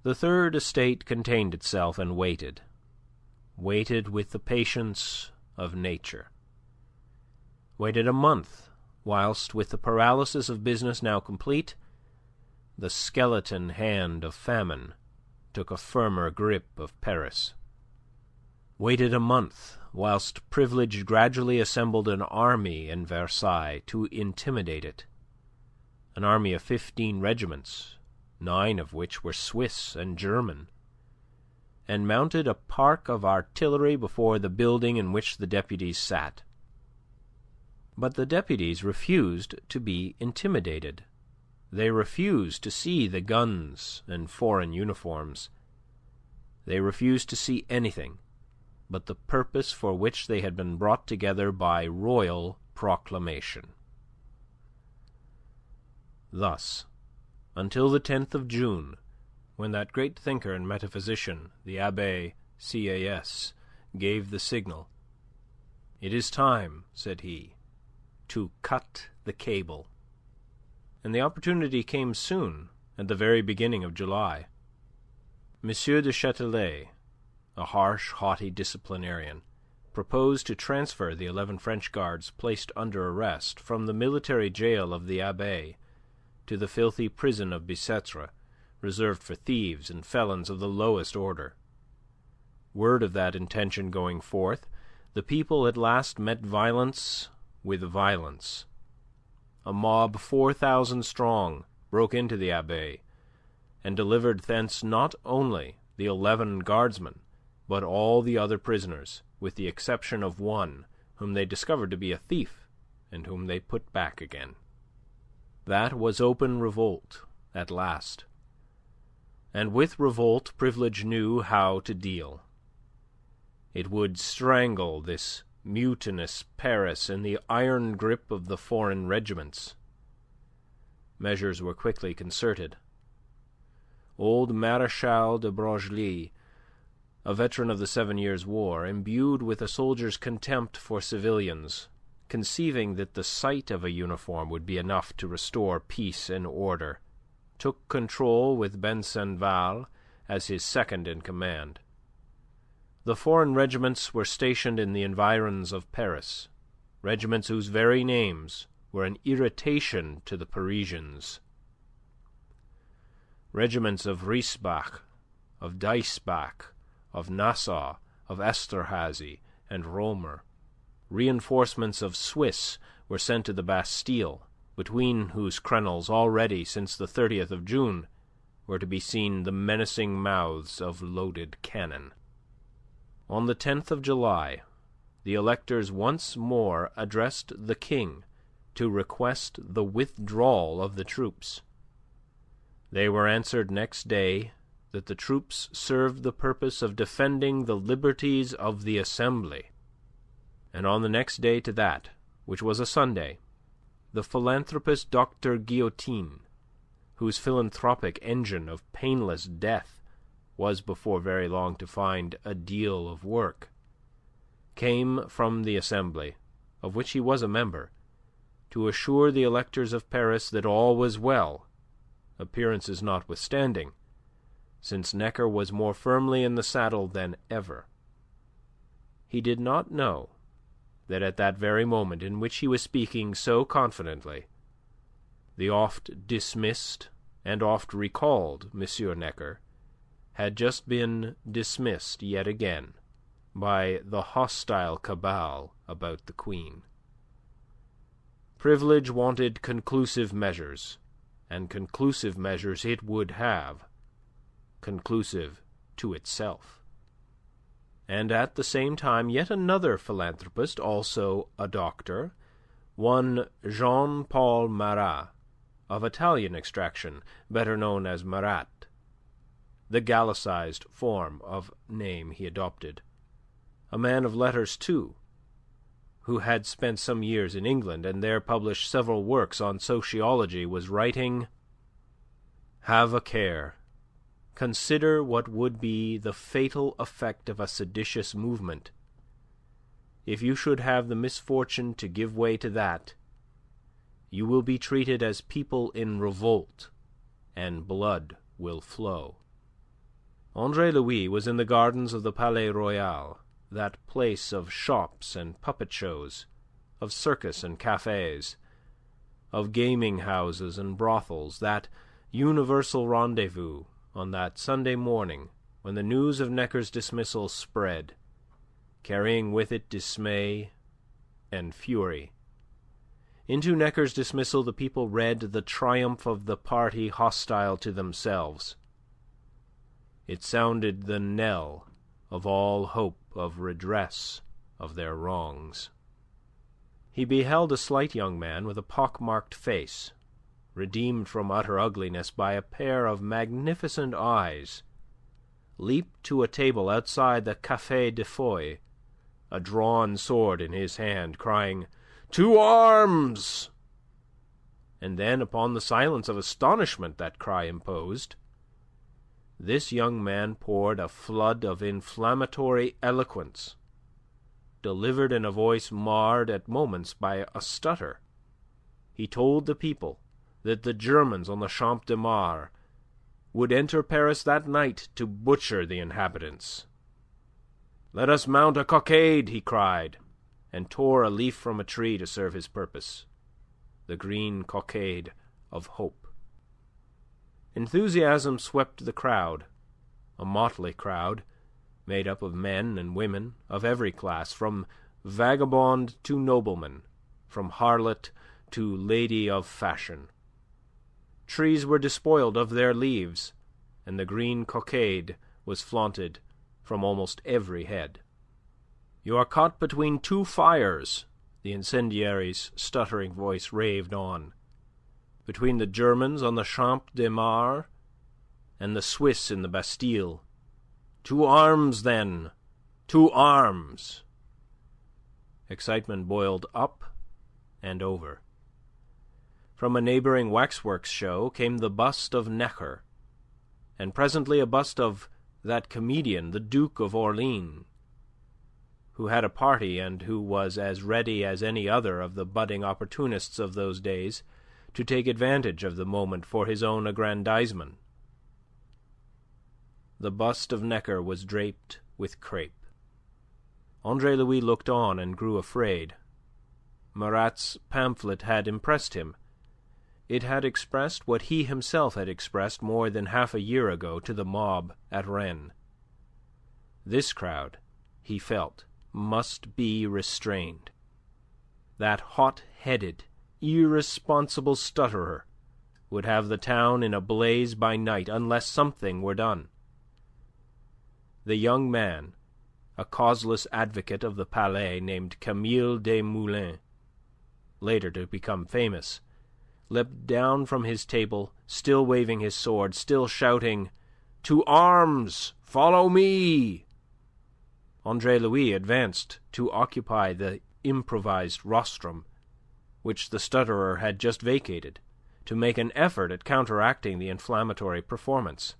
The Third Estate contained itself and waited with the patience of nature. Waited a month, whilst, with the paralysis of business now complete, the skeleton hand of famine took a firmer grip of Paris. Waited a month, whilst privilege gradually assembled an army in Versailles to intimidate it, an army of 15 regiments, 9 of which were Swiss and German, and mounted a park of artillery before the building in which the deputies sat. But the deputies refused to be intimidated. They refused to see the guns and foreign uniforms. They refused to see anything but the purpose for which they had been brought together by royal proclamation. Thus, until the 10th of June, when that great thinker and metaphysician, the Abbé Sieyès, gave the signal, "It is time," said he, "to cut the cable." And the opportunity came soon, at the very beginning of July. M. de Châtelet, a harsh, haughty disciplinarian, proposed to transfer the 11 French guards placed under arrest from the military jail of the Abbaye to the filthy prison of Bicêtre, reserved for thieves and felons of the lowest order. Word of that intention going forth, the people at last met violence with violence. A mob 4,000 strong broke into the Abbaye, and delivered thence not only the 11 guardsmen, but all the other prisoners, with the exception of one, whom they discovered to be a thief, and whom they put back again. That was open revolt at last. And with revolt Privilege knew how to deal. It would strangle this mutinous Paris in the iron grip of the foreign regiments. Measures were quickly concerted. Old Marechal de Broglie, a veteran of the 7 Years' War, imbued with a soldier's contempt for civilians, conceiving that the sight of a uniform would be enough to restore peace and order, took control with Bensenval as his second in command. The foreign regiments were stationed in the environs of Paris, regiments whose very names were an irritation to the Parisians. Regiments of Riesbach, of Deissbach, of Nassau, of Esterhazy and Romer. Reinforcements of Swiss were sent to the Bastille, between whose crenels already since the 30th of June were to be seen the menacing mouths of loaded cannon. On the 10th of July, the electors once more addressed the King to request the withdrawal of the troops. They were answered next day that the troops served the purpose of defending the liberties of the Assembly. And on the next day to that, which was a Sunday, the philanthropist Dr. Guillotin, whose philanthropic engine of painless death was before very long to find a deal of work, came from the Assembly, of which he was a member, to assure the electors of Paris that all was well, appearances notwithstanding, since Necker was more firmly in the saddle than ever. He did not know that at that very moment in which he was speaking so confidently, the oft dismissed and oft recalled M. Necker had just been dismissed yet again by the hostile cabal about the Queen. Privilege wanted conclusive measures, and conclusive measures it would have, conclusive to itself. And at the same time yet another philanthropist, also a doctor, one Jean-Paul Marat, of Italian extraction, better known as Marat, the Gallicized form of name he adopted, a man of letters too, who had spent some years in England and there published several works on sociology, was writing, "Have a care. Consider what would be the fatal effect of a seditious movement. If you should have the misfortune to give way to that, you will be treated as people in revolt, and blood will flow." Andre Louis was in the gardens of the Palais Royal, that place of shops and puppet shows, of circus and cafes, of gaming houses and brothels, that universal rendezvous on that Sunday morning when the news of Necker's dismissal spread, carrying with it dismay and fury. Into Necker's dismissal the people read the triumph of the party hostile to themselves. It sounded the knell of all hope of redress of their wrongs. He beheld a slight young man with a pock-marked face, redeemed from utter ugliness by a pair of magnificent eyes, leap to a table outside the Café de Foy, a drawn sword in his hand, crying, "To arms!" And then, upon the silence of astonishment that cry imposed, this young man poured a flood of inflammatory eloquence, delivered in a voice marred at moments by a stutter. He told the people that the Germans on the Champ de Mars would enter Paris that night to butcher the inhabitants. "Let us mount a cockade," he cried, and tore a leaf from a tree to serve his purpose. The green cockade of hope. Enthusiasm swept the crowd, a motley crowd, made up of men and women of every class, from vagabond to nobleman, from harlot to lady of fashion. Trees were despoiled of their leaves, and the green cockade was flaunted from almost every head. "You are caught between two fires," the incendiary's stuttering voice raved on. "Between the Germans on the Champ de Mars and the Swiss in the Bastille. To arms, then! To arms!" Excitement boiled up and over. From a neighbouring waxworks show came the bust of Necker, and presently a bust of that comedian, the Duke of Orleans, who had a party and who was as ready as any other of the budding opportunists of those days to take advantage of the moment for his own aggrandizement. The bust of Necker was draped with crape. Andre Louis looked on and grew afraid. Marat's pamphlet had impressed him. It had expressed what he himself had expressed more than half a year ago to the mob at Rennes. This crowd, he felt, must be restrained. That hot-headed, irresponsible stutterer would have the town in a blaze by night unless something were done. The young man, a causeless advocate of the Palais named Camille Desmoulins, later to become famous, leapt down from his table, still waving his sword, still shouting, "To arms! Follow me!" Andre Louis advanced to occupy the improvised rostrum, which the stutterer had just vacated, to make an effort at counteracting the inflammatory performance.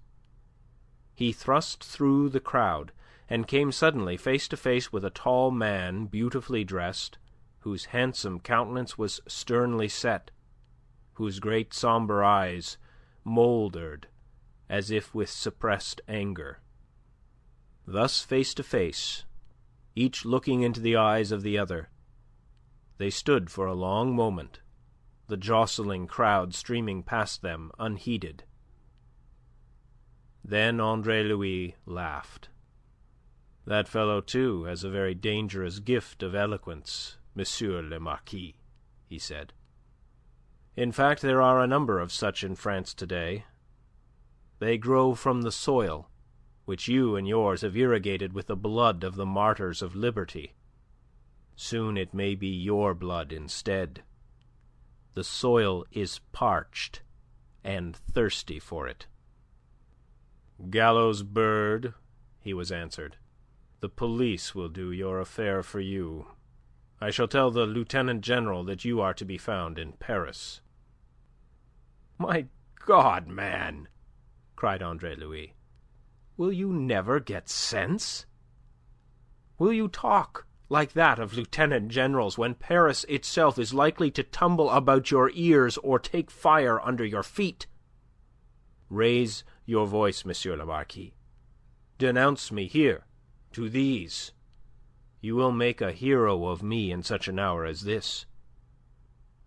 He thrust through the crowd, and came suddenly face to face with a tall man, beautifully dressed, whose handsome countenance was sternly set, whose great sombre eyes mouldered as if with suppressed anger. Thus face to face, each looking into the eyes of the other, they stood for a long moment, the jostling crowd streaming past them unheeded. Then Andre Louis laughed. "That fellow, too, has a very dangerous gift of eloquence, Monsieur le Marquis," he said. "In fact, there are a number of such in France today. They grow from the soil, which you and yours have irrigated with the blood of the martyrs of liberty. Soon it may be your blood instead. The soil is parched and thirsty for it." "Gallows bird," he was answered, "the police will do your affair for you. I shall tell the Lieutenant General that you are to be found in Paris." "My God, man!" cried Andre Louis. "Will you never get sense? Will you talk like that of lieutenant generals when Paris itself is likely to tumble about your ears or take fire under your feet? Raise your voice, Monsieur le Marquis. Denounce me here, to these. You will make a hero of me in such an hour as this.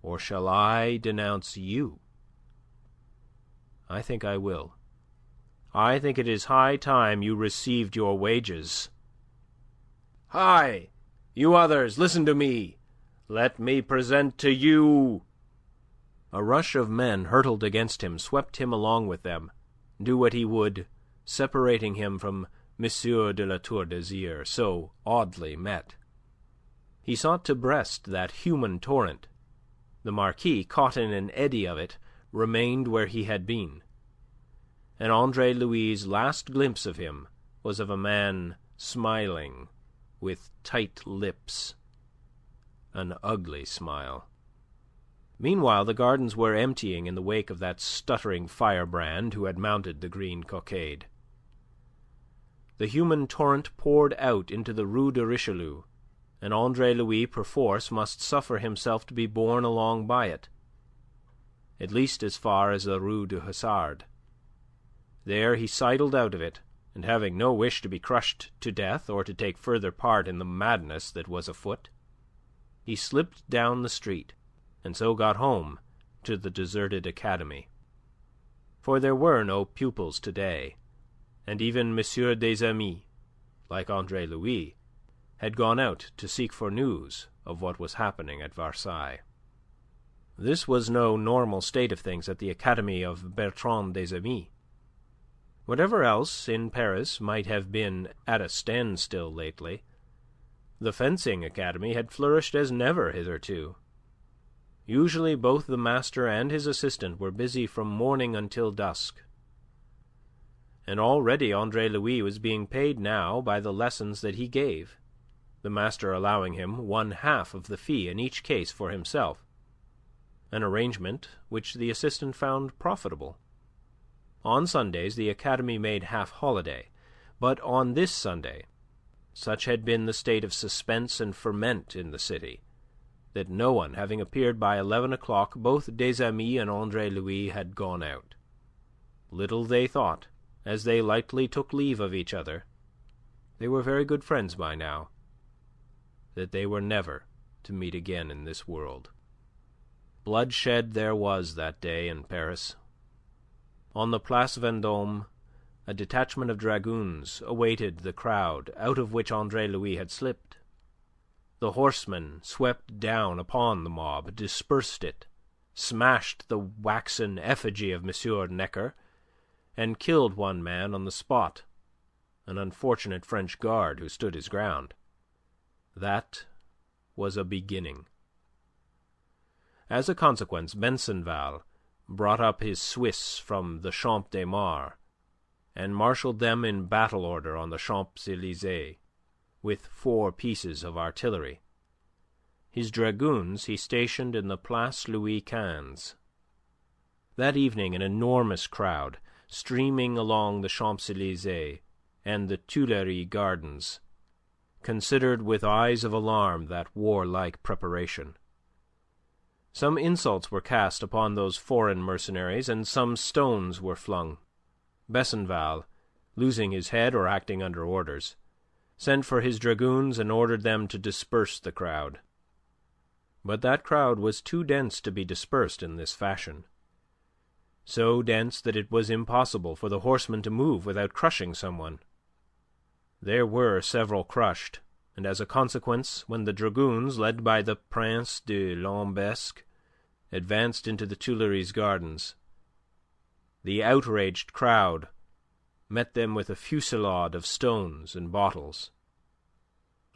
Or shall I denounce you? I think I will. I think it is high time you received your wages. Hi! You others, listen to me. Let me present to you..." A rush of men hurtled against him, swept him along with them, do what he would, separating him from M. de La Tour d'Azyr, so oddly met. He sought to breast that human torrent. The Marquis, caught in an eddy of it, remained where he had been. And Andre Louis' last glimpse of him was of a man smiling with tight lips. An ugly smile. Meanwhile the gardens were emptying in the wake of that stuttering firebrand who had mounted the green cockade. The human torrent poured out into the Rue de Richelieu, and Andre Louis perforce must suffer himself to be borne along by it, at least as far as the Rue du Hasard. There he sidled out of it, and having no wish to be crushed to death or to take further part in the madness that was afoot, he slipped down the street, and so got home to the deserted academy. For there were no pupils today, and even M. des Amis, like Andre Louis, had gone out to seek for news of what was happening at Versailles. This was no normal state of things at the academy of Bertrand des Amis. Whatever else in Paris might have been at a standstill lately, the fencing academy had flourished as never hitherto. Usually both the master and his assistant were busy from morning until dusk. And already Andre Louis was being paid now by the lessons that he gave, the master allowing him 1/2 of the fee in each case for himself, an arrangement which the assistant found profitable. On Sundays the academy made half holiday, but on this Sunday, such had been the state of suspense and ferment in the city, that no one having appeared by 11 o'clock, both des Amis and Andre Louis had gone out. Little they thought, as they lightly took leave of each other, they were very good friends by now, that they were never to meet again in this world. Bloodshed there was that day in Paris. On the Place Vendôme, a detachment of dragoons awaited the crowd out of which Andre Louis had slipped. The horsemen swept down upon the mob, dispersed it, smashed the waxen effigy of M. Necker, and killed one man on the spot, an unfortunate French guard who stood his ground. That was a beginning. As a consequence, Besenval brought up his Swiss from the Champ de Mars, and marshalled them in battle order on the Champs-Élysées, with 4 pieces of artillery. His dragoons he stationed in the Place Louis XV. That evening an enormous crowd, streaming along the Champs-Élysées and the Tuileries gardens, considered with eyes of alarm that warlike preparation. Some insults were cast upon those foreign mercenaries, and some stones were flung. Besenval, losing his head or acting under orders, sent for his dragoons and ordered them to disperse the crowd. But that crowd was too dense to be dispersed in this fashion, so dense that it was impossible for the horsemen to move without crushing someone. There were several crushed, and as a consequence, when the dragoons, led by the Prince de Lambesc, advanced into the Tuileries gardens, the outraged crowd met them with a fusillade of stones and bottles.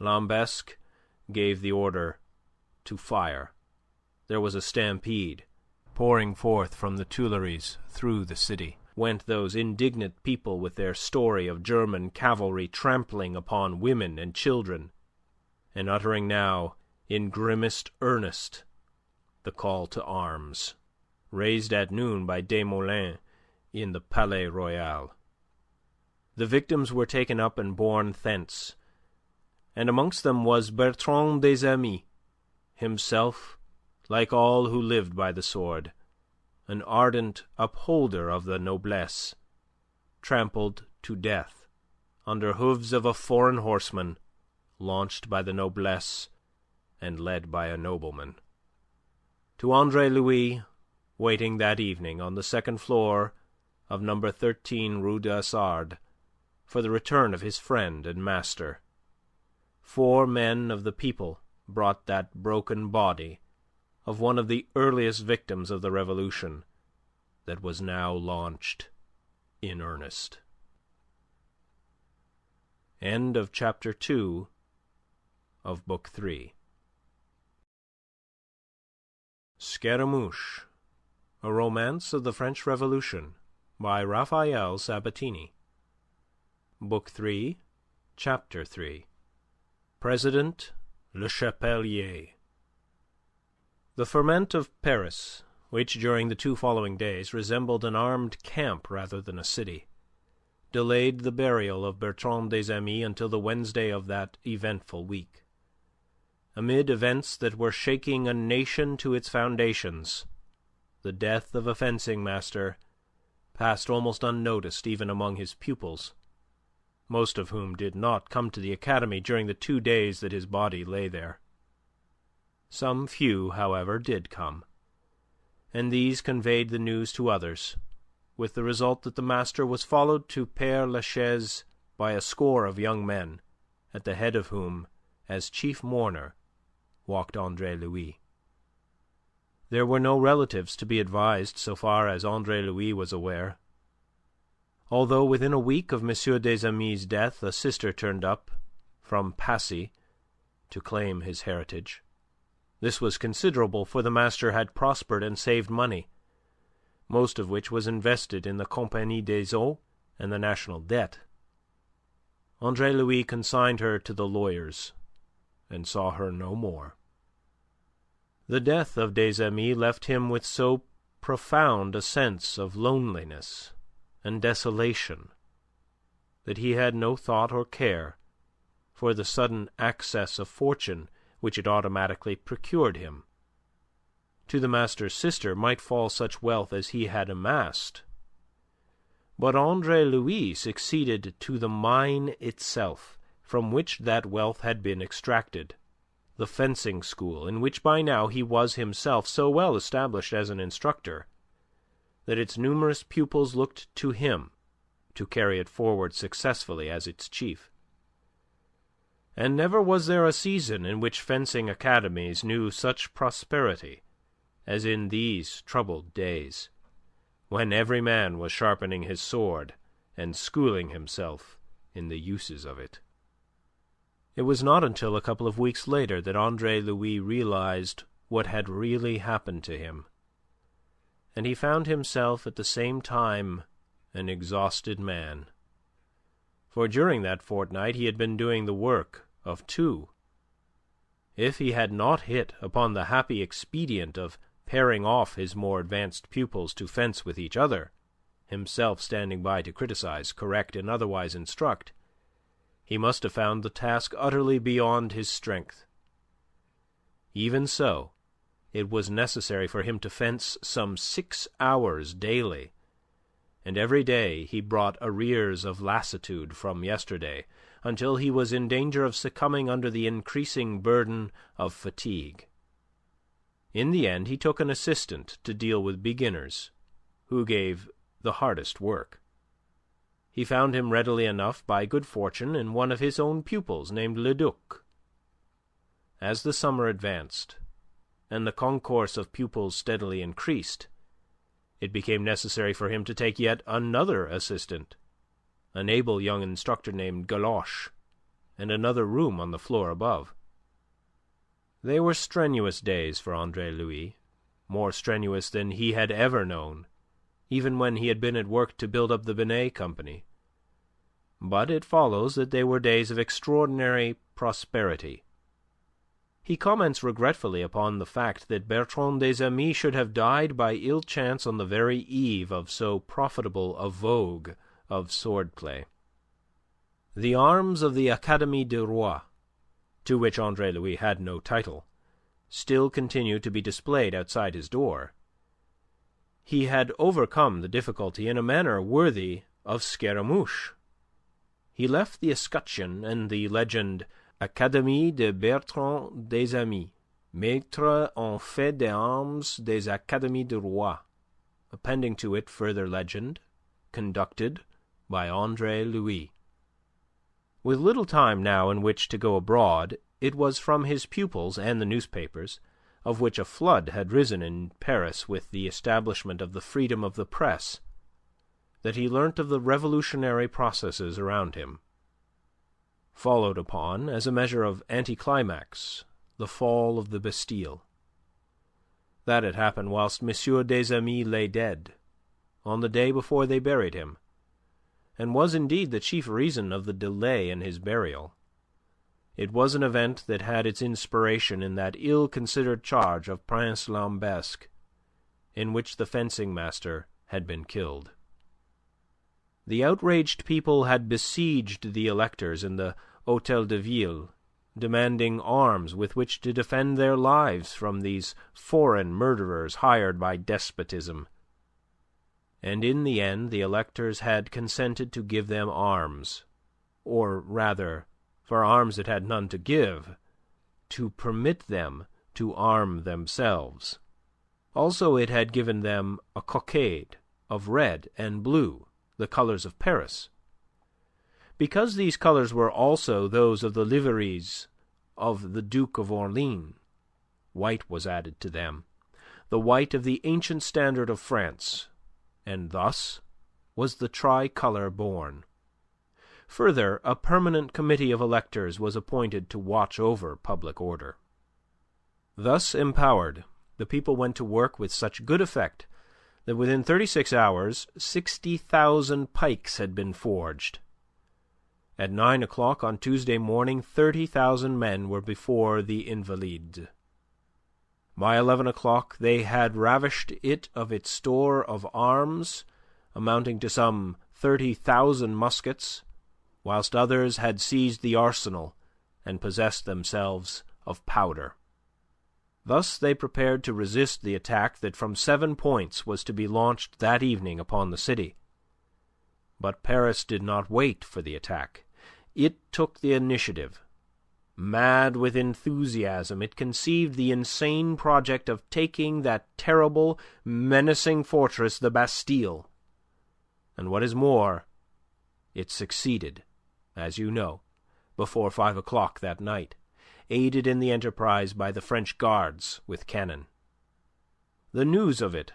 Lambesc gave the order to fire. There was a stampede. Pouring forth from the Tuileries through the city went those indignant people with their story of German cavalry trampling upon women and children, and uttering now, in grimmest earnest, the call to arms, raised at noon by Desmoulins in the Palais Royal. The victims were taken up and borne thence, and amongst them was Bertrand des Amis, himself, like all who lived by the sword, an ardent upholder of the noblesse, trampled to death under hoofs of a foreign horseman, launched by the noblesse and led by a nobleman. To Andre Louis, waiting that evening on the second floor of No. 13 Rue d'Assard for the return of his friend and master, 4 men of the people brought that broken body of one of the earliest victims of the Revolution that was now launched in earnest. End of chapter 2 of book 3. Scaramouche, a romance of the French Revolution by Raphael Sabatini. Book 3, Chapter 3. President Le Chapelier. The ferment of Paris, which during the 2 following days resembled an armed camp rather than a city, delayed the burial of Bertrand des Amis until the Wednesday of that eventful week. Amid events that were shaking a nation to its foundations, the death of a fencing master, passed almost unnoticed even among his pupils, most of whom did not come to the academy during the 2 days that his body lay there. Some few, however, did come, and these conveyed the news to others, with the result that the master was followed to Père Lachaise by a score of young men, at the head of whom, as chief mourner, walked Andre Louis. There were no relatives to be advised so far as Andre Louis was aware. Although within a week of M. des Amis' death a sister turned up, from Passy, to claim his heritage. This was considerable, for the master had prospered and saved money, most of which was invested in the Compagnie des Eaux and the national debt. Andre Louis consigned her to the lawyers, and saw her no more. The death of des Amis left him with so profound a sense of loneliness and desolation that he had no thought or care for the sudden access of fortune which it automatically procured him. To the master's sister might fall such wealth as he had amassed, but Andre Louis succeeded to the mine itself from which that wealth had been extracted, the fencing school, in which by now he was himself so well established as an instructor that its numerous pupils looked to him to carry it forward successfully as its chief. And never was there a season in which fencing academies knew such prosperity as in these troubled days, when every man was sharpening his sword and schooling himself in the uses of it. It was not until a couple of weeks later that Andre Louis realized what had really happened to him, and he found himself at the same time an exhausted man. For during that fortnight he had been doing the work of 2. If he had not hit upon the happy expedient of pairing off his more advanced pupils to fence with each other, himself standing by to criticize, correct, and otherwise instruct, he must have found the task utterly beyond his strength. Even so, it was necessary for him to fence some 6 hours daily, and every day he brought arrears of lassitude from yesterday, until he was in danger of succumbing under the increasing burden of fatigue. In the end he took an assistant to deal with beginners, who gave the hardest work. He found him readily enough by good fortune in one of his own pupils named Leduc. As the summer advanced, and the concourse of pupils steadily increased, it became necessary for him to take yet another assistant, an able young instructor named Galoche, and another room on the floor above. They were strenuous days for Andre Louis, more strenuous than he had ever known, even when he had been at work to build up the Binet Company. But it follows that they were days of extraordinary prosperity. He comments regretfully upon the fact that Bertrand des Amis should have died by ill chance on the very eve of so profitable a vogue of swordplay. The arms of the Académie du Roi, to which Andre Louis had no title, still continued to be displayed outside his door. He had overcome the difficulty in a manner worthy of Scaramouche. He left the escutcheon and the legend Académie de Bertrand des Amis, Maître en fait d'armes des Académies du Roi, appending to it further legend, conducted by Andre Louis. With little time now in which to go abroad, it was from his pupils and the newspapers, of which a flood had risen in Paris with the establishment of the freedom of the press, that he learnt of the revolutionary processes around him. Followed upon, as a measure of anticlimax, the fall of the Bastille. That had happened whilst M. des Amis lay dead, on the day before they buried him, and was indeed the chief reason of the delay in his burial. It was an event that had its inspiration in that ill-considered charge of Prince Lambesc, in which the fencing master had been killed. The outraged people had besieged the electors in the Hôtel de Ville, demanding arms with which to defend their lives from these foreign murderers hired by despotism. and in the end the electors had consented to give them arms, or rather, for arms it had none to give, to permit them to arm themselves. Also it had given them a cockade of red and blue, the colours of Paris. Because these colours were also those of the liveries of the Duke of Orleans, white was added to them, the white of the ancient standard of France, and thus was the tricolour born. Further, a permanent committee of electors was appointed to watch over public order. Thus empowered, the people went to work with such good effect that within 36 hours 60,000 pikes had been forged. At 9 o'clock on Tuesday morning 30,000 men were before the Invalides. By 11 o'clock they had ravished it of its store of arms, amounting to some 30,000 muskets, whilst others had seized the arsenal and possessed themselves of powder. Thus they prepared to resist the attack that from 7 points was to be launched that evening upon the city. But Paris did not wait for the attack. It took the initiative. Mad with enthusiasm, it conceived the insane project of taking that terrible, menacing fortress, the Bastille. And what is more, it succeeded, as you know, before 5 o'clock that night, aided in the enterprise by the French guards with cannon. The news of it,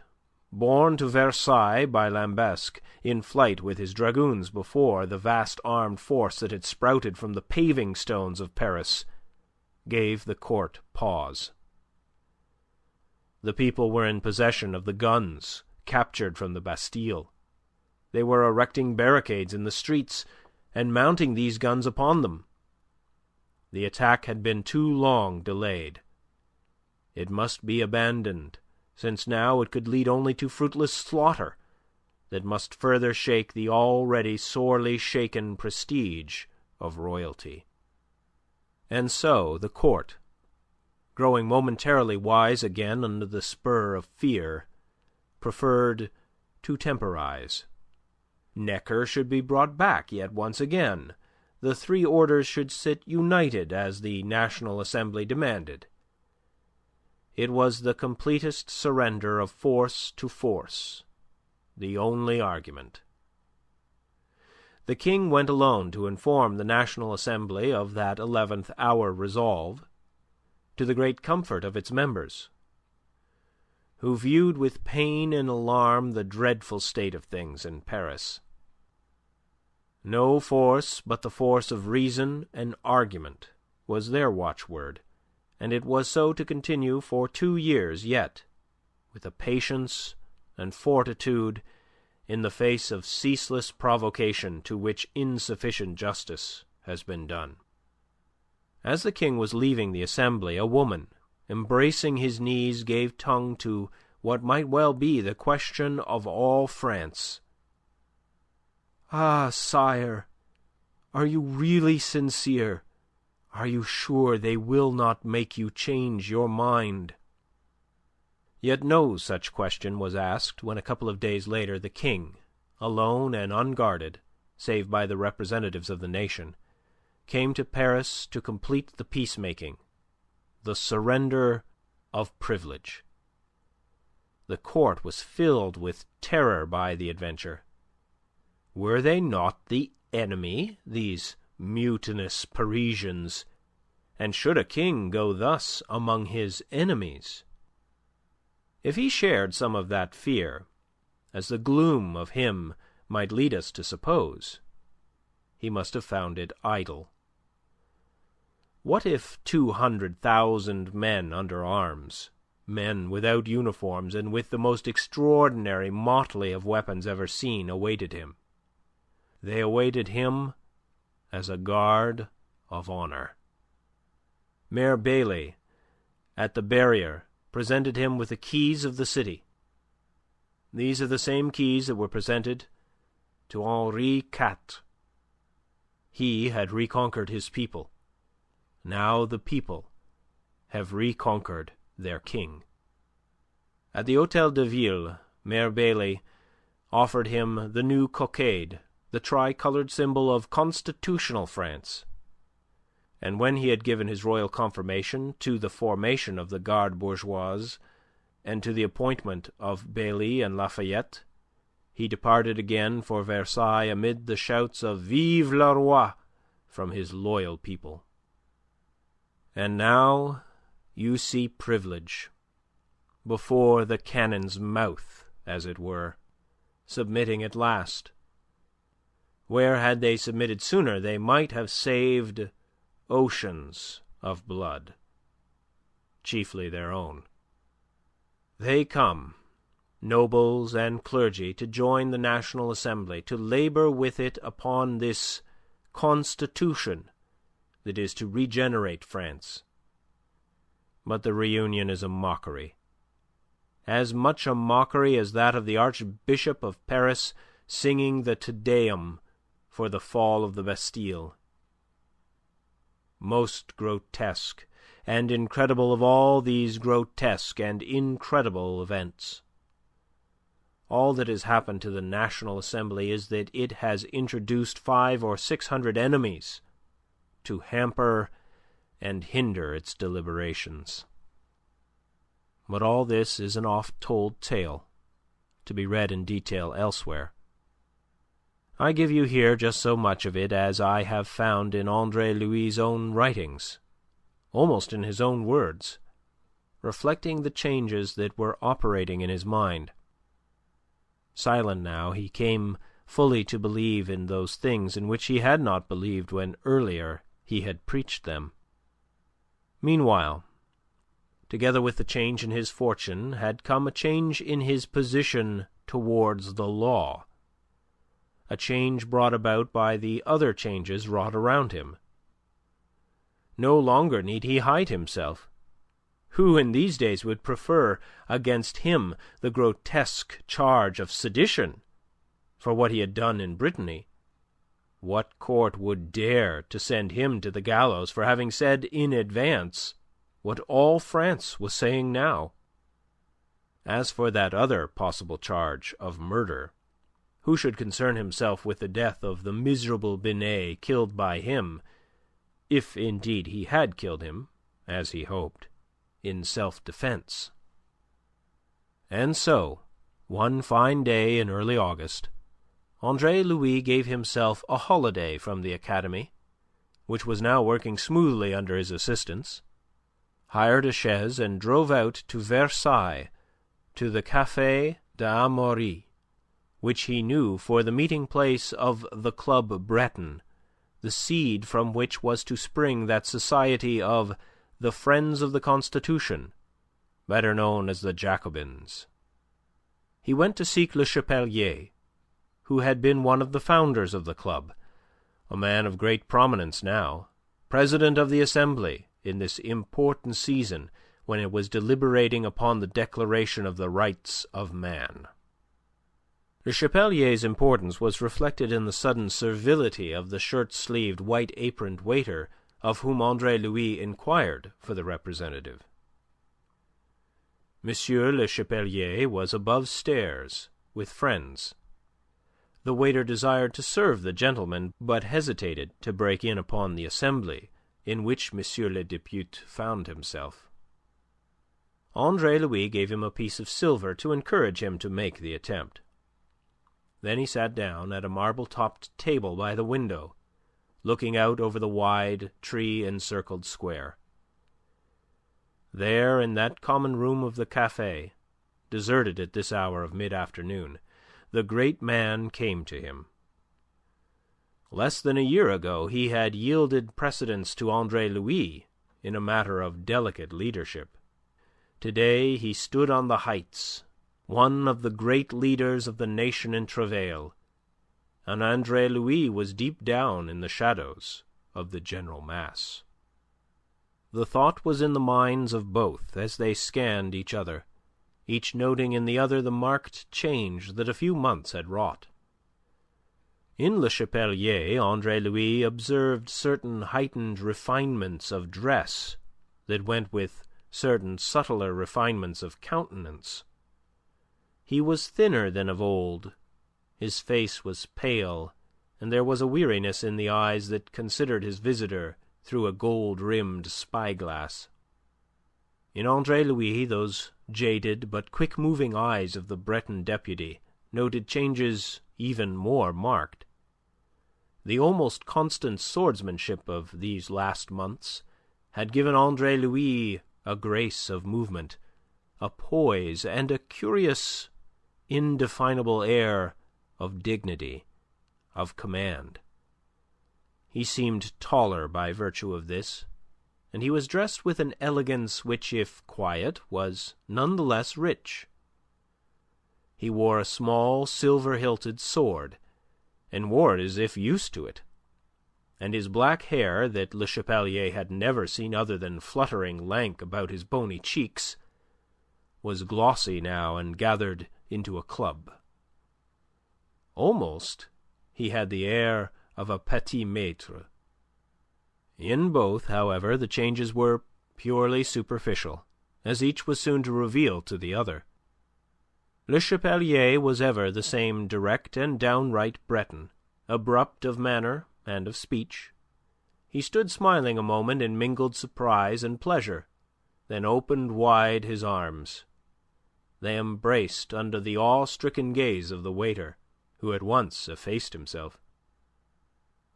borne to Versailles by Lambesc, in flight with his dragoons before the vast armed force that had sprouted from the paving stones of Paris, gave the court pause. The people were in possession of the guns captured from the Bastille. They were erecting barricades in the streets and mounting these guns upon them. The attack had been too long delayed. It must be abandoned, since now it could lead only to fruitless slaughter that must further shake the already sorely shaken prestige of royalty. And so the court, growing momentarily wise again under the spur of fear, preferred to temporize. Necker should be brought back yet once again. The three orders should sit united as the National Assembly demanded. It was the completest surrender of force to force, the only argument. The King went alone to inform the National Assembly of that 11th hour resolve, to the great comfort of its members, who viewed with pain and alarm the dreadful state of things in Paris. No force but the force of reason and argument was their watchword, and it was so to continue for 2 years yet, with a patience and fortitude in the face of ceaseless provocation to which insufficient justice has been done. As the King was leaving the Assembly, a woman, embracing his knees, gave tongue to what might well be the question of all France. "Ah, sire, are you really sincere? Are you sure they will not make you change your mind?" Yet no such question was asked when a couple of days later the King, alone and unguarded, save by the representatives of the nation, came to Paris to complete the peacemaking, the surrender of privilege. The court was filled with terror by the adventure. Were they not the enemy, these mutinous Parisians, and should a king go thus among his enemies? If he shared some of that fear, as the gloom of him might lead us to suppose, he must have found it idle. What if 200,000 men under arms, men without uniforms and with the most extraordinary motley of weapons ever seen, awaited him? They awaited him as a guard of honour. Mayor Bailly, at the barrier, presented him with the keys of the city. These are the same keys that were presented to Henri IV. He had reconquered his people. Now the people have reconquered their king. At the Hôtel de Ville, Mayor Bailly offered him the new cockade, the tricolored symbol of constitutional France, and when he had given his royal confirmation to the formation of the Garde Bourgeoise and to the appointment of Bailly and Lafayette, he departed again for Versailles amid the shouts of "Vive le Roi!" from his loyal people. And now you see Privilege, before the cannon's mouth, as it were, submitting at last. Where had they submitted sooner, they might have saved oceans of blood, chiefly their own. They come, nobles and clergy, to join the National Assembly, to labour with it upon this constitution that is to regenerate France. But the reunion is a mockery, as much a mockery as that of the Archbishop of Paris singing the Te Deum for the fall of the Bastille. Most grotesque and incredible of all these grotesque and incredible events, all that has happened to the National Assembly is that it has introduced 500 or 600 enemies to hamper and hinder its deliberations. But all this is an oft-told tale, to be read in detail elsewhere. I give you here just so much of it as I have found in Andre Louis' own writings, almost in his own words, reflecting the changes that were operating in his mind. Silent now, he came fully to believe in those things in which he had not believed when earlier he had preached them. Meanwhile, together with the change in his fortune had come a change in his position towards the law, a change brought about by the other changes wrought around him. No longer need he hide himself. Who in these days would prefer against him the grotesque charge of sedition for what he had done in Brittany? What court would dare to send him to the gallows for having said in advance what all France was saying now? As for that other possible charge of murder, who should concern himself with the death of the miserable Binet killed by him, if indeed he had killed him, as he hoped, in self-defence? And so, one fine day in early August, Andre Louis gave himself a holiday from the Academy, which was now working smoothly under his assistance, hired a chaise and drove out to Versailles, to the Café d'Amaury, which he knew for the meeting place of the Club Breton, the seed from which was to spring that society of the Friends of the Constitution, better known as the Jacobins. He went to seek Le Chapelier, who had been one of the founders of the club, a man of great prominence now, president of the Assembly in this important season when it was deliberating upon the Declaration of the Rights of Man. Le Chapelier's importance was reflected in the sudden servility of the shirt-sleeved, white-aproned waiter of whom Andre Louis inquired for the representative. Monsieur Le Chapelier was above stairs with friends. The waiter desired to serve the gentleman, but hesitated to break in upon the assembly in which Monsieur le Député found himself. Andre Louis gave him a piece of silver to encourage him to make the attempt. Then he sat down at a marble-topped table by the window, looking out over the wide, tree-encircled square. There, in that common room of the café, deserted at this hour of mid-afternoon, the great man came to him. Less than a year ago he had yielded precedence to Andre Louis in a matter of delicate leadership. Today he stood on the heights, one of the great leaders of the nation in travail, and Andre Louis was deep down in the shadows of the general mass. The thought was in the minds of both as they scanned each other, each noting in the other the marked change that a few months had wrought. In Le Chapelier, Andre Louis observed certain heightened refinements of dress that went with certain subtler refinements of countenance. He was thinner than of old, His face was pale, and there was a weariness in the eyes that considered his visitor through a gold-rimmed spyglass. In Andre Louis those jaded but quick-moving eyes of the Breton deputy noted changes even more marked. The almost constant swordsmanship of these last months had given Andre Louis a grace of movement, a poise, and a curious, indefinable air of dignity, of command. He seemed taller by virtue of this, and he was dressed with an elegance which, if quiet, was none the less rich. He wore a small silver-hilted sword, and wore it as if used to it, and his black hair, that Le Chapelier had never seen other than fluttering lank about his bony cheeks, was glossy now and gathered into a club. Almost he had the air of a petit maître. In both, however, the changes were purely superficial, as each was soon to reveal to the other. Le Chapelier was ever the same direct and downright Breton, abrupt of manner and of speech. He stood smiling a moment in mingled surprise and pleasure, then opened wide his arms. They embraced under the awe-stricken gaze of the waiter, who at once effaced himself.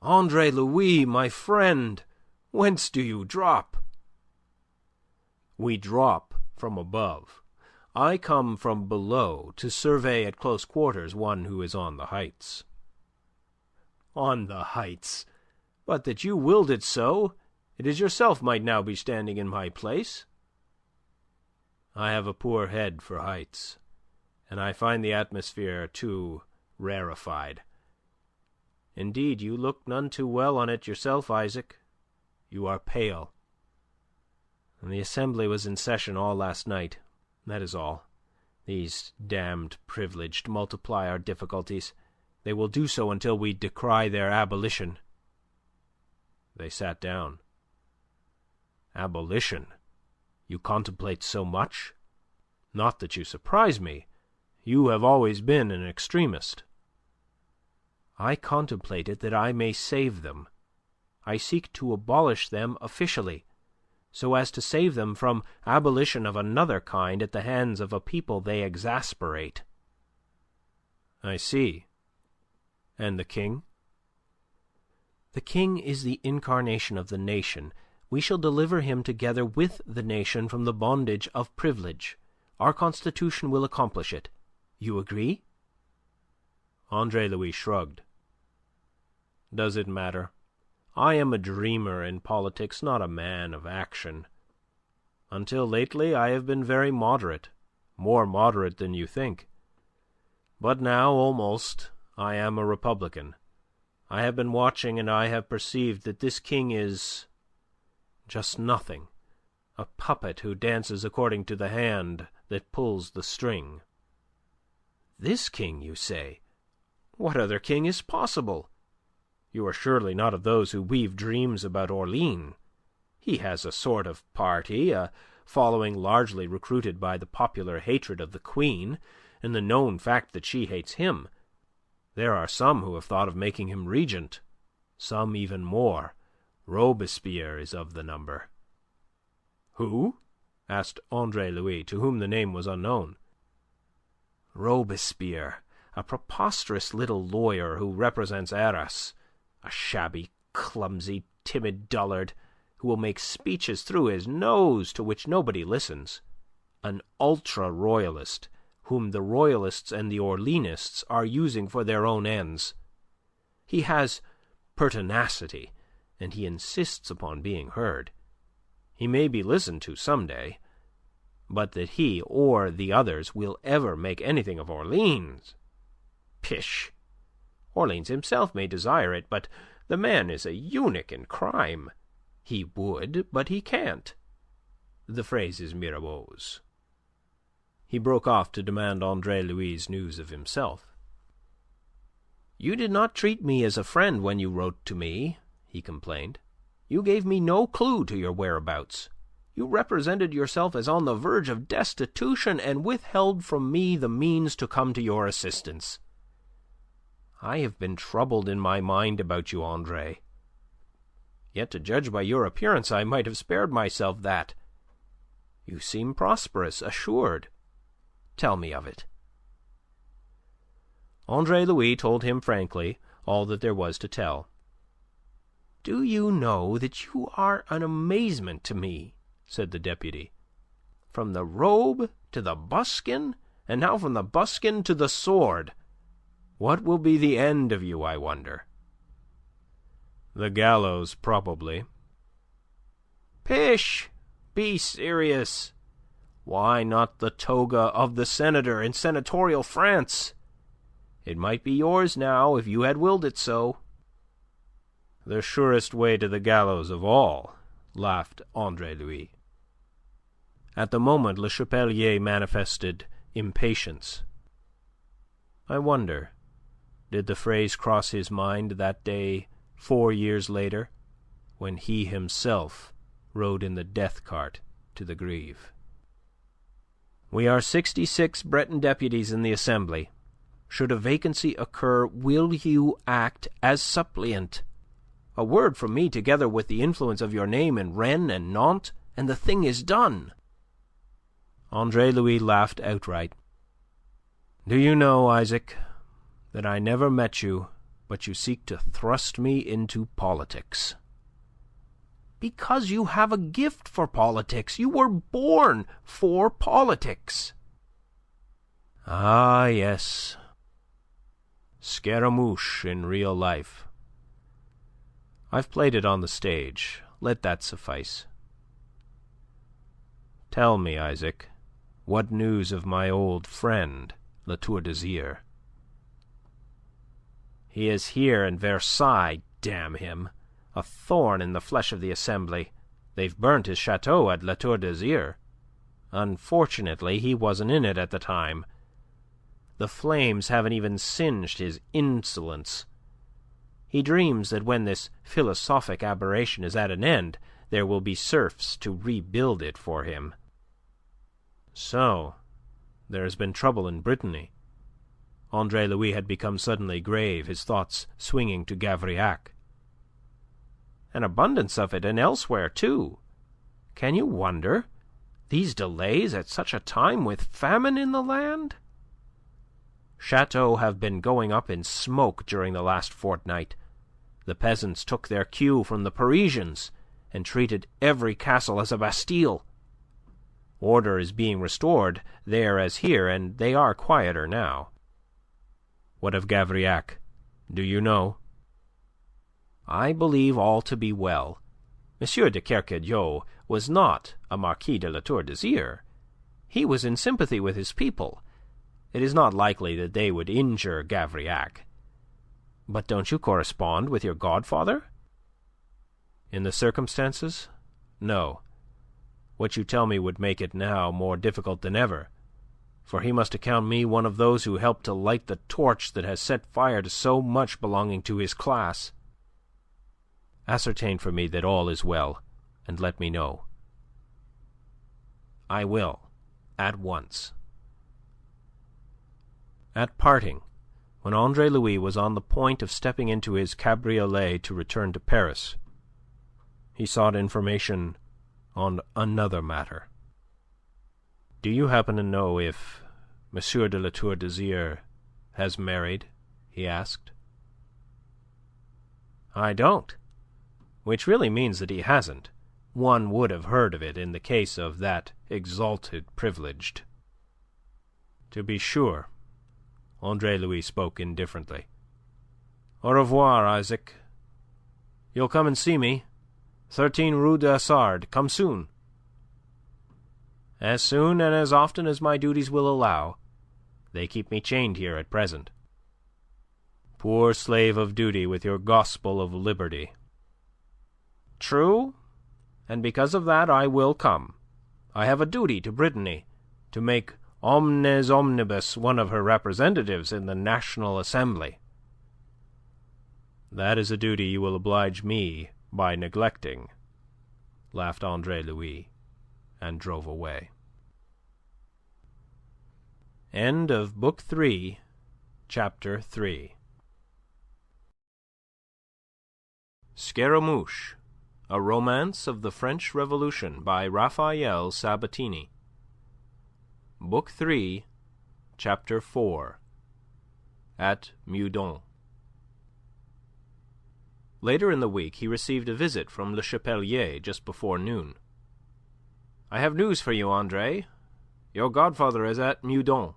"Andre Louis, my friend, whence do you drop?" "We drop from above. I come from below to survey at close quarters one who is on the heights." "On the heights! But that you willed it so, it is yourself might now be standing in my place." "I have a poor head for heights, and I find the atmosphere too rarefied. Indeed, you look none too well on it yourself, Isaac. You are pale. And the Assembly was in session all last night. That is all. These damned privileged multiply our difficulties. They will do so until we decry their abolition." They sat down. "Abolition? You contemplate so much? Not that you surprise me. You have always been an extremist." "I contemplate it that I may save them. I seek to abolish them officially, so as to save them from abolition of another kind at the hands of a people they exasperate." "I see. And the King?" "The King is the incarnation of the nation. We shall deliver him together with the nation from the bondage of privilege. Our Constitution will accomplish it. You agree?" Andre Louis shrugged. "Does it matter? I am a dreamer in politics, not a man of action. Until lately I have been very moderate, more moderate than you think. But now, almost, I am a Republican. I have been watching, and I have perceived that this King is just nothing, a puppet who dances according to the hand that pulls the string." "This King, you say? What other king is possible? You are surely not of those who weave dreams about Orleans. He has a sort of party, a following largely recruited by the popular hatred of the Queen and the known fact that she hates him. There are some who have thought of making him regent, some even more. Robespierre is of the number." "Who?" asked Andre Louis, to whom the name was unknown. "Robespierre, a preposterous little lawyer who represents Arras, a shabby, clumsy, timid dullard who will make speeches through his nose to which nobody listens. An ultra-royalist whom the Royalists and the Orleanists are using for their own ends. He has pertinacity, and he insists upon being heard. He may be listened to some day, but that he or the others will ever make anything of Orleans? Pish! Orleans himself may desire it, but the man is a eunuch in crime. He would, but he can't. The phrase is Mirabeau's." He broke off to demand Andre Louis' news of himself. "You did not treat me as a friend when you wrote to me," he complained. "You gave me no clue to your whereabouts. You represented yourself as on the verge of destitution, and withheld from me the means to come to your assistance. I have been troubled in my mind about you, Andre. Yet to judge by your appearance, I might have spared myself that. You seem prosperous, assured. Tell me of it." Andre Louis told him frankly all that there was to tell. "Do you know that you are an amazement to me?" said the deputy. "From the robe to the buskin, and now from the buskin to the sword. What will be the end of you, I wonder?" "The gallows, probably." "Pish! Be serious. Why not the toga of the senator in senatorial France? It might be yours now if you had willed it so." "The surest way to the gallows of all," laughed Andre Louis. At the moment Le Chapelier manifested impatience. I wonder, did the phrase cross his mind that day 4 years later, when he himself rode in the death cart to the Greve? "We are 66 Breton deputies in the Assembly. Should a vacancy occur, will you act as suppliant? A word from me, together with the influence of your name in Rennes and Nantes, and the thing is done." Andre Louis laughed outright. "Do you know, Isaac, that I never met you, but you seek to thrust me into politics?" "Because you have a gift for politics. You were born for politics." "Ah, yes. Scaramouche in real life. I've played it on the stage. Let that suffice. Tell me, Isaac, what news of my old friend, La Tour d'Azyr?" "He is here in Versailles, damn him. A thorn in the flesh of the Assembly. They've burnt his chateau at La Tour d'Azyr. Unfortunately, he wasn't in it at the time. The flames haven't even singed his insolence. He dreams that when this philosophic aberration is at an end, there will be serfs to rebuild it for him." "So there has been trouble in Brittany." Andre Louis had become suddenly grave, his thoughts swinging to Gavrillac. "An abundance of it, and elsewhere too. Can you wonder? These delays at such a time with famine in the land? Chateaux have been going up in smoke during the last fortnight. The peasants took their cue from the Parisians, and treated every castle as a Bastille. Order is being restored there as here, and they are quieter now." "What of Gavrillac? Do you know?" "I believe all to be well. M. de Kercadiou was not a Marquis de La Tour d'Azyr. He was in sympathy with his people. It is not likely that they would injure Gavrillac. But don't you correspond with your godfather?" "In the circumstances? No. What you tell me would make it now more difficult than ever, for he must account me one of those who helped to light the torch that has set fire to so much belonging to his class. Ascertain for me that all is well, and let me know." "I will, at once." At parting, when Andre Louis was on the point of stepping into his cabriolet to return to Paris, he sought information on another matter. "Do you happen to know if M. de La Tour d'Azyr has married?" he asked. "I don't. Which really means that he hasn't. One would have heard of it in the case of that exalted privileged." "To be sure." Andre Louis spoke indifferently. "Au revoir, Isaac. You'll come and see me? 13 Rue du Hasard. Come soon." "As soon and as often as my duties will allow. They keep me chained here at present." "Poor slave of duty with your gospel of liberty." "True, and because of that I will come. I have a duty to Brittany, to make Omnes Omnibus one of her representatives in the National Assembly." "That is a duty you will oblige me by neglecting," laughed Andre Louis, and drove away. End of Book 3, Chapter 3. Scaramouche, a romance of the French Revolution by Raphael Sabatini. Book 3, Chapter 4. At Meudon. Later in the week he received a visit from Le Chapelier just before noon. "I have news for you, Andre. Your godfather is at Meudon.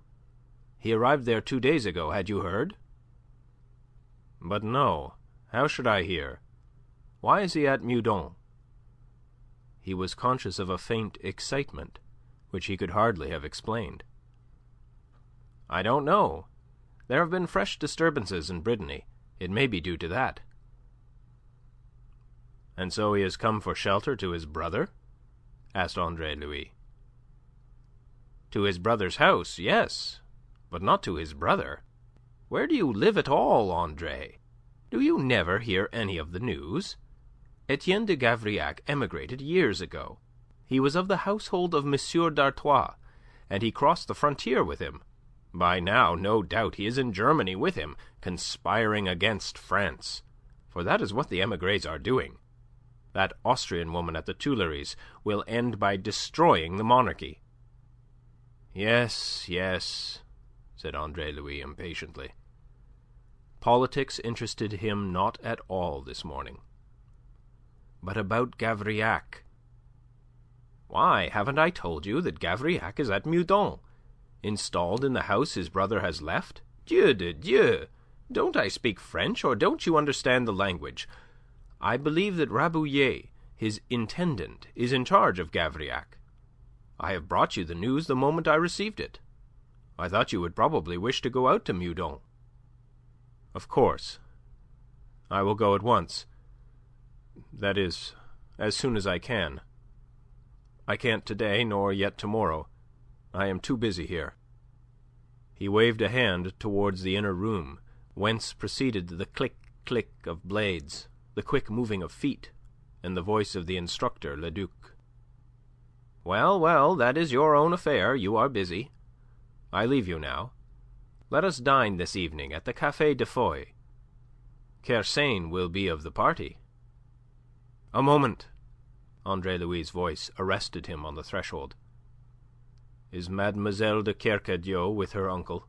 He arrived there 2 days ago. Had you heard?" "But no. How should I hear? Why is he at Meudon?" He was conscious of a faint excitement, which he could hardly have explained. "I don't know. There have been fresh disturbances in Brittany. It may be due to that." "And so he has come for shelter to his brother?" asked Andre Louis. "To his brother's house, yes, but not to his brother. Where do you live at all, Andre? Do you never hear any of the news? Etienne de Gavrillac emigrated years ago. He was of the household of Monsieur d'Artois, and he crossed the frontier with him. By now, no doubt, he is in Germany with him, conspiring against France. For that is what the emigres are doing. That Austrian woman at the Tuileries will end by destroying the monarchy." "Yes, yes," said Andre Louis impatiently. Politics interested him not at all this morning. "But about Gavrillac?" "Why, haven't I told you that Gavrillac is at Meudon, installed in the house his brother has left? Dieu de Dieu! Don't I speak French, or don't you understand the language? I believe that Rabouillet, his intendant, is in charge of Gavrillac. I have brought you the news the moment I received it. I thought you would probably wish to go out to Meudon." "Of course. I will go at once. That is, as soon as I can. I can't today, nor yet tomorrow. I am too busy here." He waved a hand towards the inner room, whence proceeded the click-click of blades, the quick moving of feet, and the voice of the instructor, Leduc. "Well, well, that is your own affair. You are busy. I leave you now. Let us dine this evening at the Café de Foy. Kersain will be of the party." "A moment!" Andre Louis' voice arrested him on the threshold. "Is Mademoiselle de Kercadiou with her uncle?"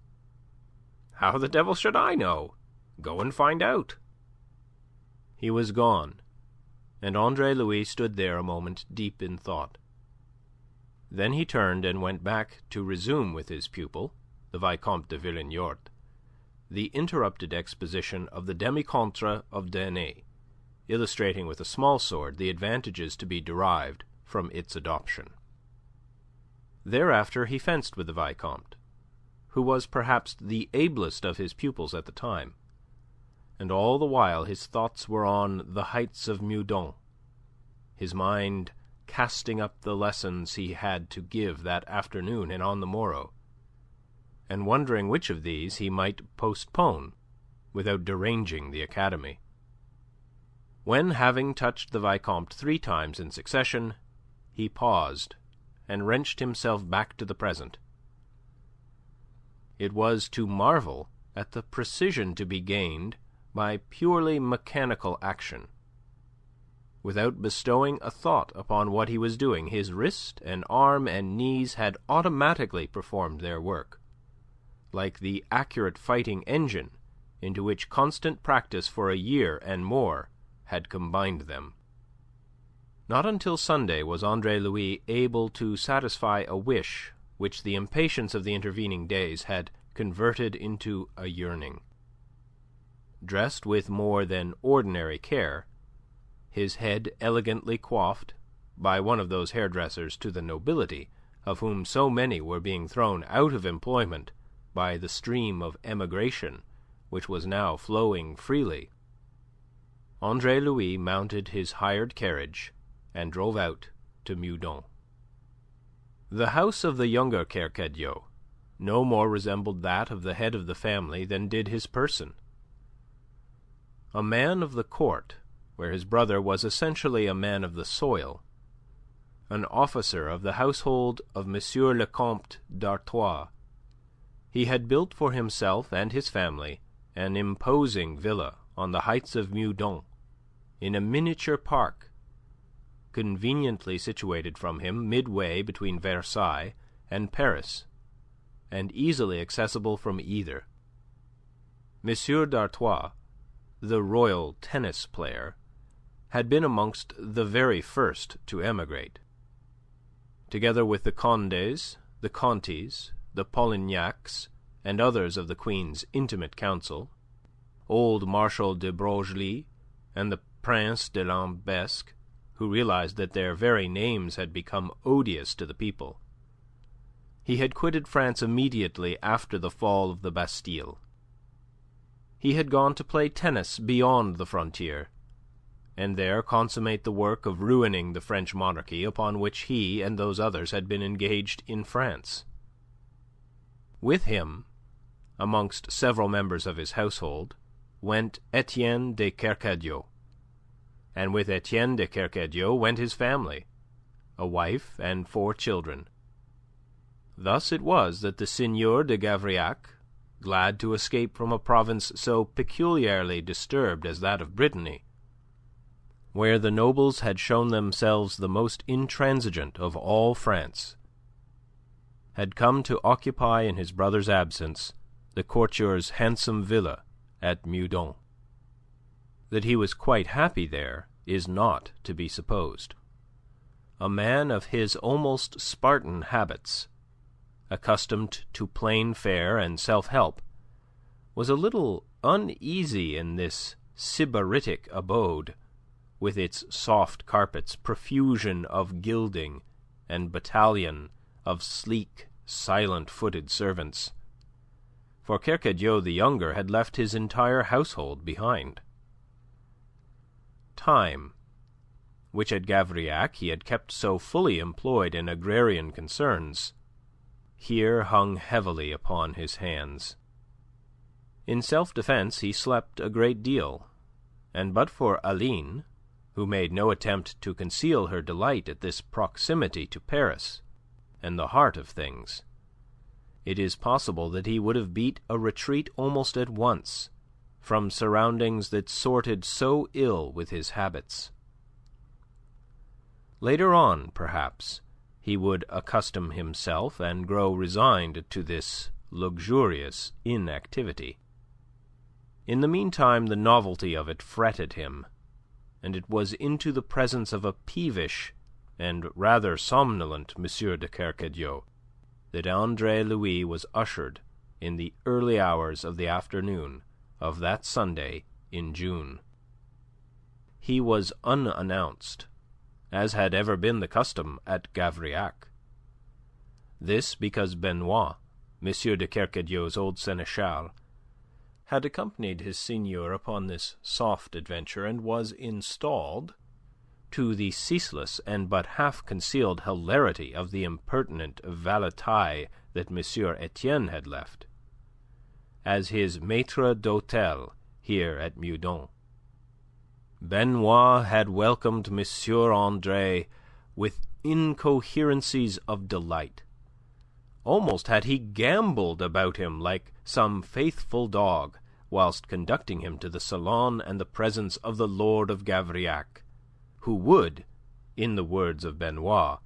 "How the devil should I know? Go and find out." He was gone, and Andre Louis stood there a moment deep in thought. Then he turned and went back to resume with his pupil, the Vicomte de Villeniort, the interrupted exposition of the Demi-contre of Danet, illustrating with a small sword the advantages to be derived from its adoption. Thereafter he fenced with the Vicomte, who was perhaps the ablest of his pupils at the time, and all the while his thoughts were on the heights of Meudon, his mind casting up the lessons he had to give that afternoon and on the morrow, and wondering which of these he might postpone without deranging the academy. When, having touched the Vicomte 3 times in succession, he paused and wrenched himself back to the present. It was to marvel at the precision to be gained by purely mechanical action. Without bestowing a thought upon what he was doing, his wrist and arm and knees had automatically performed their work, like the accurate fighting engine into which constant practice for a year and more had combined them. Not until Sunday was Andre Louis able to satisfy a wish which the impatience of the intervening days had converted into a yearning. Dressed with more than ordinary care, his head elegantly coiffed by one of those hairdressers to the nobility, of whom so many were being thrown out of employment by the stream of emigration which was now flowing freely, Andre Louis mounted his hired carriage and drove out to Meudon. The house of the younger Kercadiou no more resembled that of the head of the family than did his person. A man of the court, where his brother was essentially a man of the soil, an officer of the household of M. le Comte d'Artois, he had built for himself and his family an imposing villa on the heights of Meudon, in a miniature park, conveniently situated from him midway between Versailles and Paris, and easily accessible from either. M. d'Artois, the royal tennis player, had been amongst the very first to emigrate. Together with the Condés, the Contis, the Polignacs, and others of the Queen's intimate council, old Marshal de Broglie and the Prince de Lambesc, who realized that their very names had become odious to the people, he had quitted France immediately after the fall of the Bastille. He had gone to play tennis beyond the frontier, and there consummate the work of ruining the French monarchy upon which he and those others had been engaged in France. With him, amongst several members of his household, went Etienne de Kercadiou, and with Etienne de Kercadiou went his family, a wife and 4 children. Thus it was that the Seigneur de Gavrillac, glad to escape from a province so peculiarly disturbed as that of Brittany, where the nobles had shown themselves the most intransigent of all France, had come to occupy in his brother's absence the courtier's handsome villa at Meudon. That he was quite happy there is not to be supposed. A man of his almost Spartan habits, accustomed to plain fare and self-help, was a little uneasy in this sybaritic abode, with its soft carpets, profusion of gilding, and battalion of sleek, silent-footed servants. For Kercadiou the younger had left his entire household behind. Time, which at Gavrillac he had kept so fully employed in agrarian concerns, here hung heavily upon his hands. In self-defence he slept a great deal, and but for Aline, who made no attempt to conceal her delight at this proximity to Paris and the heart of things, it is possible that he would have beat a retreat almost at once from surroundings that sorted so ill with his habits. Later on, perhaps, he would accustom himself and grow resigned to this luxurious inactivity. In the meantime the novelty of it fretted him, and it was into the presence of a peevish and rather somnolent M. de Kercadiou that Andre Louis was ushered in the early hours of the afternoon of that Sunday in June. He was unannounced, as had ever been the custom at Gavrillac. This because Benoit, M. de Kercadiou's old seneschal, had accompanied his seigneur upon this soft adventure, and was installed, to the ceaseless and but half-concealed hilarity of the impertinent valetaille that M. Etienne had left, as his maître d'hôtel here at Meudon. Benoit had welcomed M. Andre with incoherencies of delight. Almost had he gambolled about him like some faithful dog, whilst conducting him to the salon and the presence of the Lord of Gavrillac, who would, in the words of Benoit,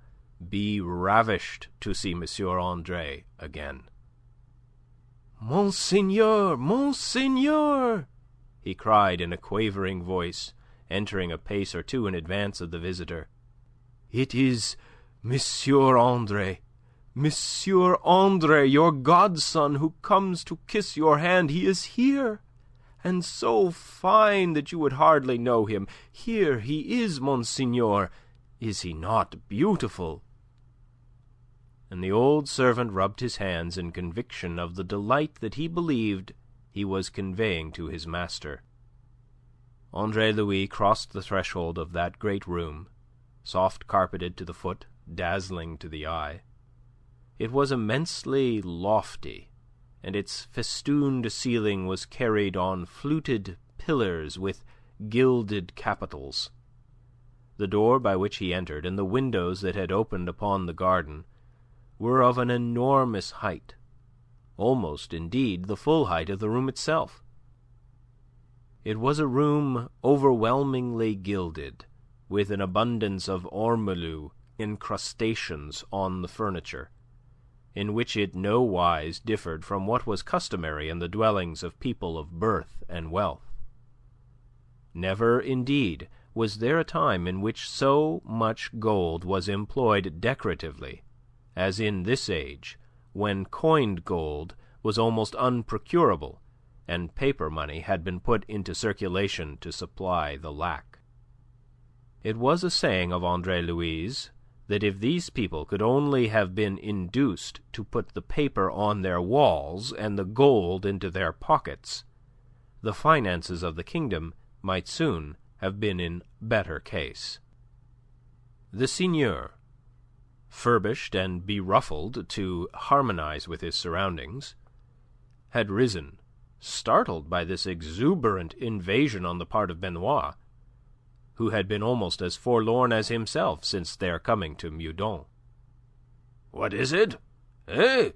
be ravished to see M. Andre again. "Monseigneur! Monseigneur!" he cried in a quavering voice, entering a pace or two in advance of the visitor. "It is M. Andre. Monsieur Andre, your godson, who comes to kiss your hand. He is here, and so fine that you would hardly know him. Here he is, Monseigneur. Is he not beautiful?" And the old servant rubbed his hands in conviction of the delight that he believed he was conveying to his master. Andre Louis crossed the threshold of that great room, soft carpeted to the foot, dazzling to the eye. It was immensely lofty, and its festooned ceiling was carried on fluted pillars with gilded capitals. The door by which he entered, and the windows that had opened upon the garden, were of an enormous height, almost, indeed, the full height of the room itself. It was a room overwhelmingly gilded, with an abundance of ormolu incrustations on the furniture, in which it nowise differed from what was customary in the dwellings of people of birth and wealth. Never, indeed, was there a time in which so much gold was employed decoratively as in this age, when coined gold was almost unprocurable, and paper money had been put into circulation to supply the lack. It was a saying of Andre Louis' that if these people could only have been induced to put the paper on their walls and the gold into their pockets, the finances of the kingdom might soon have been in better case. The seigneur, furbished and beruffled to harmonize with his surroundings, had risen, startled by this exuberant invasion on the part of Benoit, who had been almost as forlorn as himself since their coming to Meudon. "What is it? Eh?"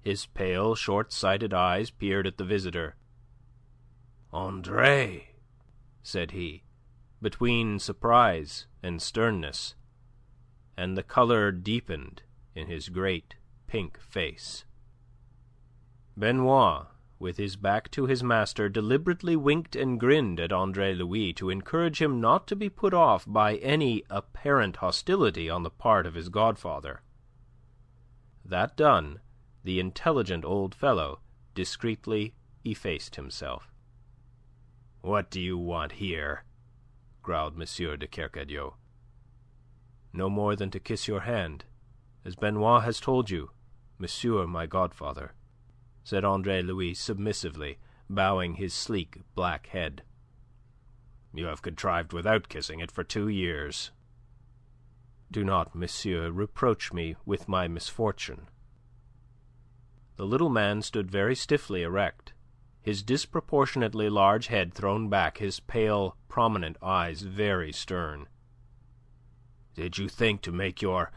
His pale, short-sighted eyes peered at the visitor. "Andre," said he, between surprise and sternness, and the colour deepened in his great pink face. Benoit, with his back to his master, deliberately winked and grinned at Andre Louis to encourage him not to be put off by any apparent hostility on the part of his godfather. That done, the intelligent old fellow discreetly effaced himself. "What do you want here?" growled M. de Kercadiou. "No more than to kiss your hand, as Benoit has told you, monsieur my godfather," said Andre Louis submissively, bowing his sleek black head. "You have contrived without kissing it for 2 years." "Do not, monsieur, reproach me with my misfortune." The little man stood very stiffly erect, his disproportionately large head thrown back, his pale, prominent eyes very stern. "Did you think to make your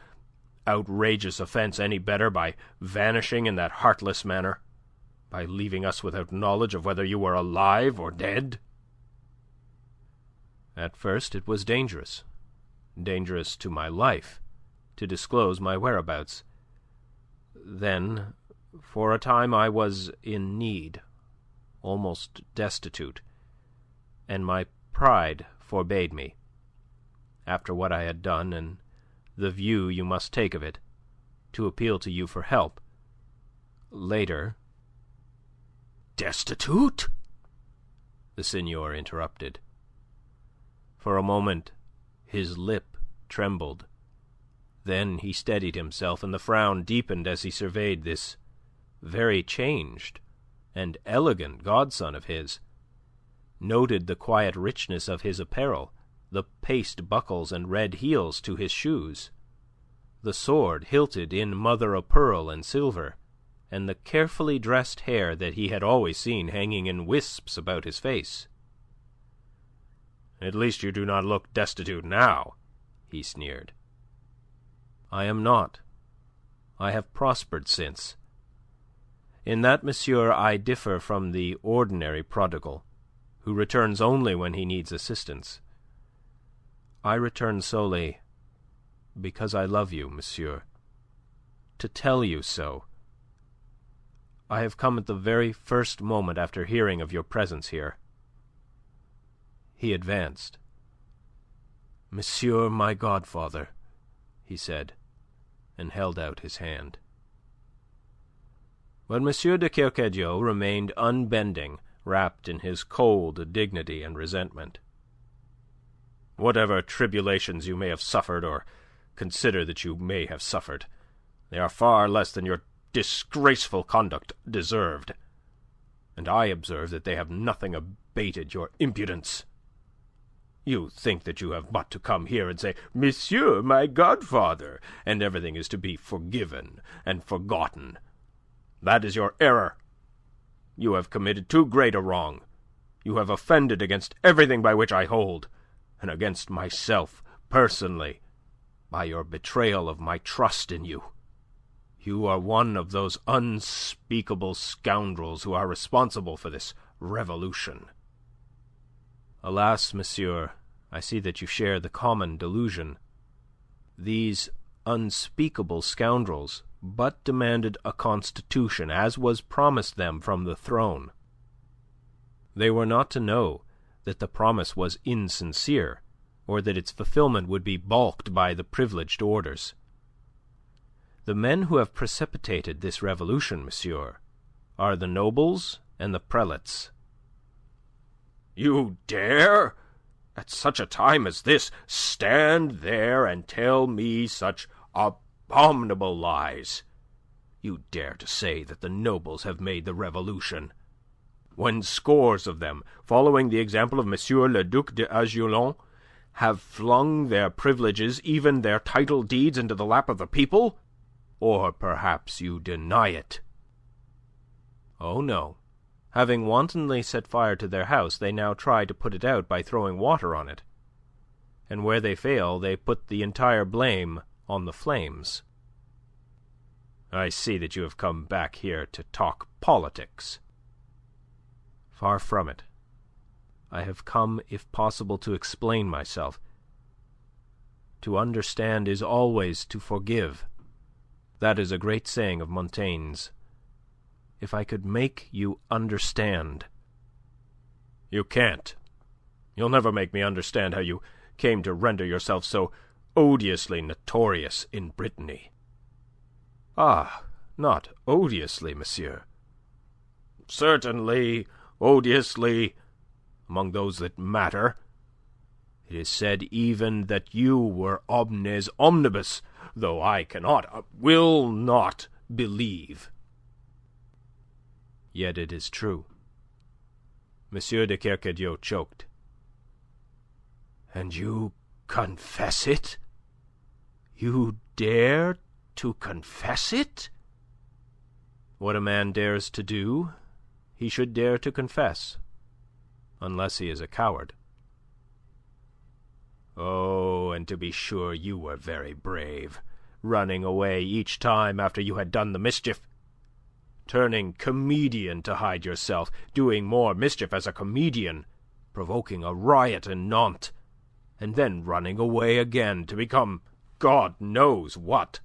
outrageous offence any better by vanishing in that heartless manner? By leaving us without knowledge of whether you were alive or dead?" "At first it was dangerous to my life, to disclose my whereabouts. Then, for a time I was in need, almost destitute, and my pride forbade me, after what I had done and the view you must take of it, to appeal to you for help. Later..." "Destitute?" the seigneur interrupted. For a moment his lip trembled. Then he steadied himself, and the frown deepened as he surveyed this very changed and elegant godson of his, noted the quiet richness of his apparel, the paste buckles and red heels to his shoes, the sword hilted in mother-o'-pearl and silver, and the carefully dressed hair that he had always seen hanging in wisps about his face. "At least you do not look destitute now," he sneered. "I am not. I have prospered since. In that, monsieur, I differ from the ordinary prodigal, who returns only when he needs assistance. I return solely because I love you, monsieur. To tell you so. I have come at the very first moment after hearing of your presence here." He advanced. "Monsieur my godfather," he said, and held out his hand. But M. de Kercadiou remained unbending, wrapped in his cold dignity and resentment. "Whatever tribulations you may have suffered, or consider that you may have suffered, they are far less than your disgraceful conduct deserved, and I observe that they have nothing abated your impudence. You think that you have but to come here and say, 'Monsieur, my godfather,' and everything is to be forgiven and forgotten. That is your error. You have committed too great a wrong. You have offended against everything by which I hold, and against myself personally, by your betrayal of my trust in you. You are one of those unspeakable scoundrels who are responsible for this revolution. Alas, monsieur, I see that you share the common delusion. These unspeakable scoundrels but demanded a constitution, as was promised them from the throne. They were not to know that the promise was insincere, or that its fulfilment would be balked by the privileged orders. The men who have precipitated this revolution, monsieur, are the nobles and the prelates. You dare, at such a time as this, stand there and tell me such abominable lies? You dare to say that the nobles have made the revolution, when scores of them, following the example of Monsieur le Duc d'Aiguillon, have flung their privileges, even their title deeds, into the lap of the people? Or perhaps you deny it? Oh, no. Having wantonly set fire to their house, they now try to put it out by throwing water on it. And where they fail, they put the entire blame on the flames. I see that you have come back here to talk politics. Far from it. I have come, if possible, to explain myself. To understand is always to forgive. That is a great saying of Montaigne's. If I could make you understand. You can't. You'll never make me understand how you came to render yourself so odiously notorious in Brittany. Ah, not odiously, monsieur. Certainly, odiously, among those that matter. It is said even that you were omnes omnibus, though I cannot, will not believe. Yet it is true. Monsieur de Kercadiou choked. And you confess it? You dare to confess it? What a man dares to do, he should dare to confess, unless he is a coward. Oh, and to be sure you were very brave, running away each time after you had done the mischief. Turning comedian to hide yourself, doing more mischief as a comedian, provoking a riot in Nantes, and then running away again to become God knows what.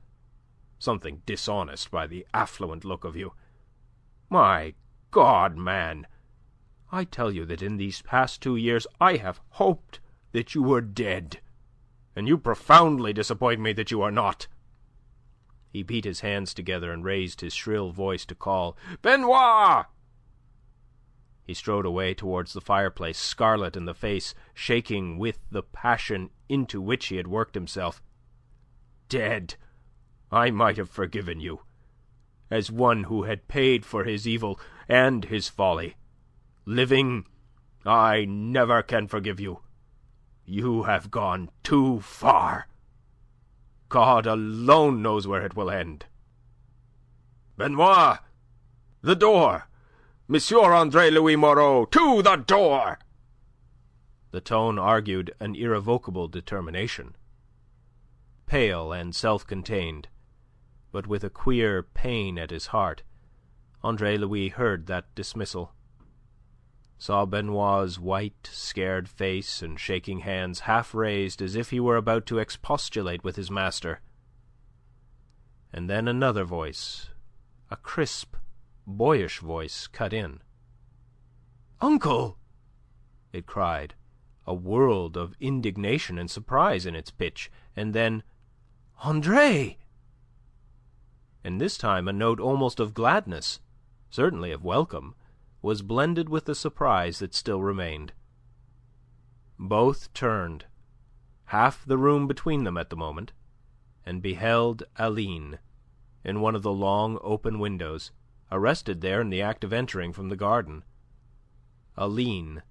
Something dishonest by the affluent look of you. My God, man, I tell you that in these past 2 years I have hoped that you were dead, and you profoundly disappoint me that you are not. He beat his hands together and raised his shrill voice to call, "Benoit!" He strode away towards the fireplace, scarlet in the face, shaking with the passion into which he had worked himself. Dead, I might have forgiven you, as one who had paid for his evil and his folly. Living, I never can forgive you. You have gone too far. God alone knows where it will end. Benoit! The door! Monsieur Andre Louis Moreau, to the door! The tone argued an irrevocable determination. Pale and self-contained, but with a queer pain at his heart, Andre Louis heard that dismissal, saw Benoit's white, scared face and shaking hands half raised as if he were about to expostulate with his master. And then another voice, a crisp, boyish voice, cut in. "Uncle!" it cried, a world of indignation and surprise in its pitch, and then, "Andre!" And this time a note almost of gladness, certainly of welcome, was blended with the surprise that still remained. Both turned, half the room between them at the moment, and beheld Aline, in one of the long open windows, arrested there in the act of entering from the garden. Aline,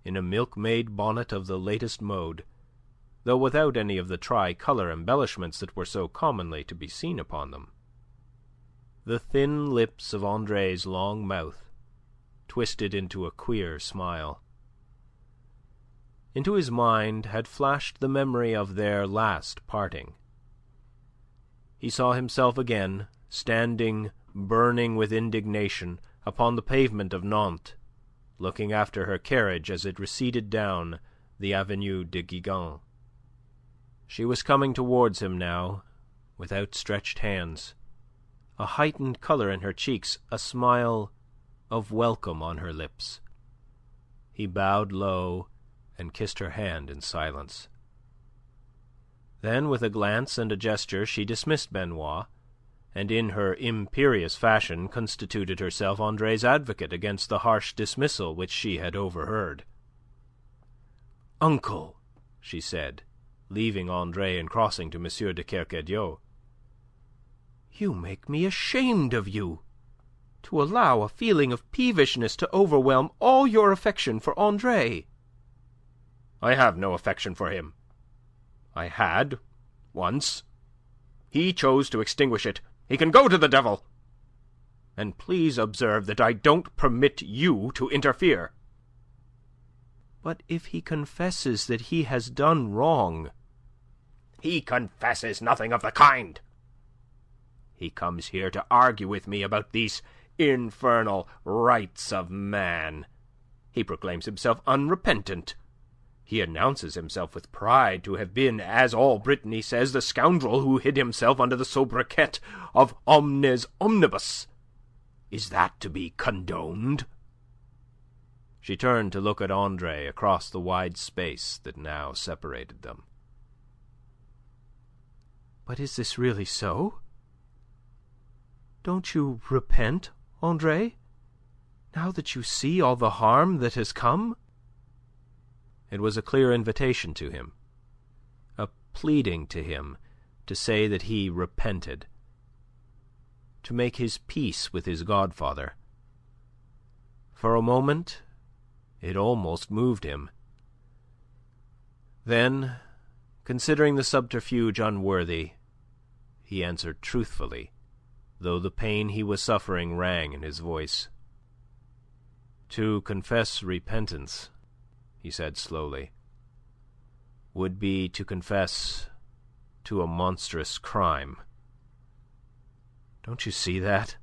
in a milkmaid bonnet of the latest mode, though without any of the tricolour embellishments that were so commonly to be seen upon them. The thin lips of Andre's long mouth twisted into a queer smile. Into his mind had flashed the memory of their last parting. He saw himself again, standing, burning with indignation, upon the pavement of Nantes, looking after her carriage as it receded down the Avenue de Gigan. She was coming towards him now, with outstretched hands, a heightened colour in her cheeks, a smile of welcome on her lips. He bowed low and kissed her hand in silence. Then, with a glance and a gesture, she dismissed Benoit, and in her imperious fashion constituted herself Andre's advocate against the harsh dismissal which she had overheard. "Uncle," she said, leaving Andre and crossing to M. de Kercadiou, "you make me ashamed of you, to allow a feeling of peevishness to overwhelm all your affection for Andre." "I have no affection for him. I had, once. He chose to extinguish it. He can go to the devil. And please observe that I don't permit you to interfere." "But if he confesses that he has done wrong..." "He confesses nothing of the kind. He comes here to argue with me about these infernal rights of man. He proclaims himself unrepentant. He announces himself with pride to have been, as all Brittany says, the scoundrel who hid himself under the sobriquet of Omnes Omnibus. Is that to be condoned?" She turned to look at Andre across the wide space that now separated them. "But is this really so? Don't you repent, Andre, now that you see all the harm that has come?" It was a clear invitation to him, a pleading to him to say that he repented, to make his peace with his godfather. For a moment it almost moved him. Then, considering the subterfuge unworthy, he answered truthfully, though the pain he was suffering rang in his voice. "To confess repentance," he said slowly, "would be to confess to a monstrous crime. Don't you see that?